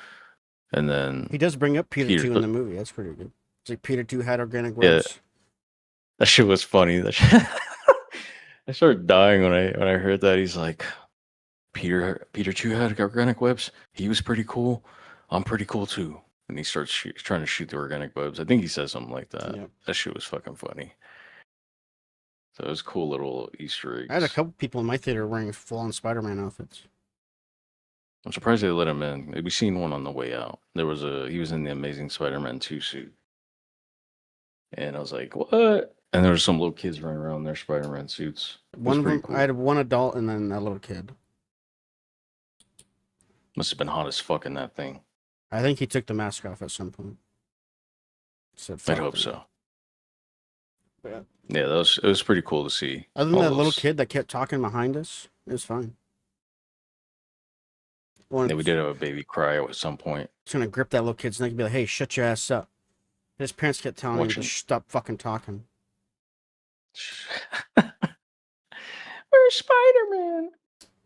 And then... He does bring up Peter 2 in the movie. That's pretty good. It's like Peter 2 had organic webs. Yeah. That shit was funny. I started dying when I heard that. He's like, Peter 2 had organic webs. He was pretty cool. I'm pretty cool too. And he starts trying to shoot the organic webs. I think he says something like that. Yep. That shit was fucking funny. So it was cool little Easter eggs. I had a couple people in my theater wearing full-on Spider-Man outfits. I'm surprised they let him in. We seen one on the way out. He was in the Amazing Spider-Man 2 suit. And I was like, what? And there were some little kids running around in their Spider-Man suits. One of them, cool. I had one adult and then a little kid. Must have been hot as fuck in that thing. I think he took the mask off at some point. I'd hope so. Yeah, it was pretty cool to see. Other than that little kid that kept talking behind us, it was fine. Yeah, we did have a baby cry at some point. He's gonna grip that little kid's neck and be like, "Hey, shut your ass up." His parents kept telling him to stop fucking talking. Where's Spider-Man?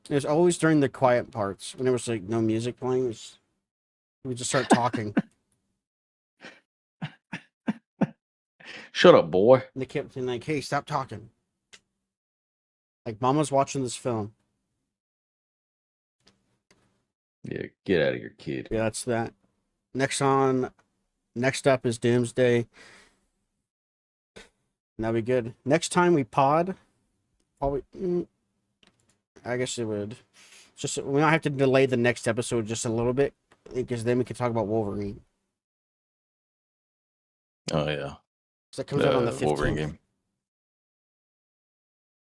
It was always during the quiet parts when there was like no music playing. We just start talking. Shut up, boy. And they kept being like, "Hey, stop talking." Like Mama's watching this film. Yeah, get out of here, kid. Yeah, that's that. Next up is Doomsday. That'll be good. Next time we pod, probably. I guess it would. Just we might have to delay the next episode just a little bit because then we can talk about Wolverine. Oh yeah, So that comes out on the 15th. Wolverine game.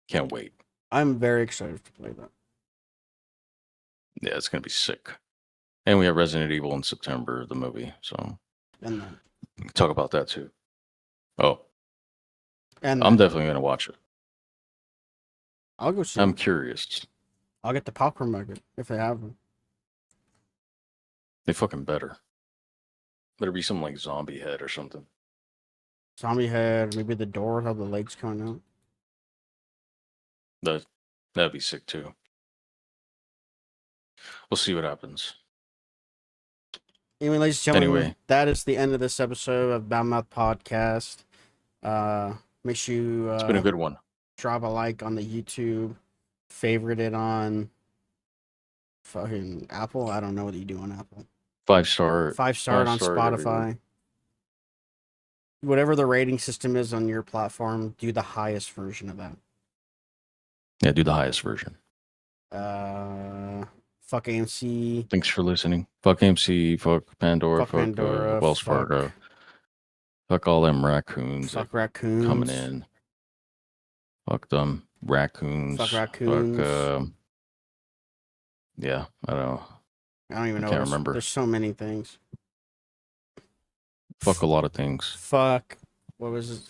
Can't wait. I'm very excited to play that. Yeah, it's gonna be sick. And we have Resident Evil in September, the movie. So And then we can talk about that too. Oh, and I'm definitely gonna watch it. I'll go see. I'm curious. I'll get the popcorn bucket if they have them. They fucking better. Better be something like Zombie Head or something. Zombie Head, maybe the door with all the legs coming out. That'd be sick too. We'll see what happens. Anyway, ladies and gentlemen, that is the end of this episode of Bad Mouth Podcast. Make sure you it's been a good one. Drop a like on the YouTube, favorite it on fucking Apple. I don't know what you do on Apple. 5-star. 5-star on Spotify. Whatever the rating system is on your platform, do the highest version of that. Yeah, do the highest version. Fuck AMC. Thanks for listening. Fuck AMC. Fuck Pandora. Fuck Pandora. Wells Fargo. Fuck all them raccoons. Fuck raccoons coming in. Fuck them raccoons. Fuck raccoons. Fuck, yeah, I don't know. I don't even know. I can't remember. There's so many things. Fuck a lot of things. Fuck. What was it?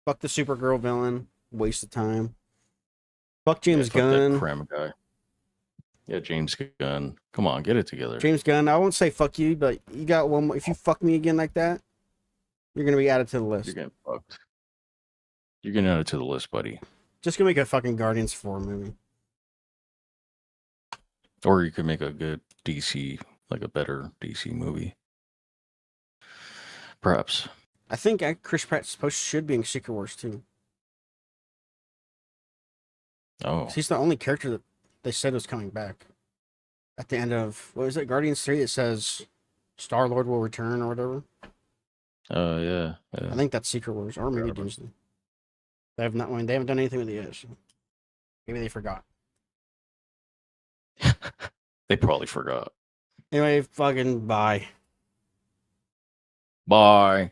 Fuck the Supergirl villain. Waste of time. Fuck James Gunn. That Krem guy. Yeah, James Gunn. Come on, get it together. James Gunn. I won't say fuck you, but you got one more. If you fuck me again like that, you're gonna be added to the list. You're getting fucked. You're getting added to the list, buddy. Just gonna make a fucking Guardians 4 movie. Or you could make a good DC, like a better DC movie. Perhaps. I think Chris Pratt should be in Secret Wars too. Oh. He's the only character that they said was coming back. At the end of, what was it, Guardians 3? It says Star-Lord will return or whatever. Oh, yeah. I think that's Secret Wars, or maybe Doomsday. They haven't done anything with it yet, so maybe they forgot. They probably forgot. Anyway, fucking bye. Bye.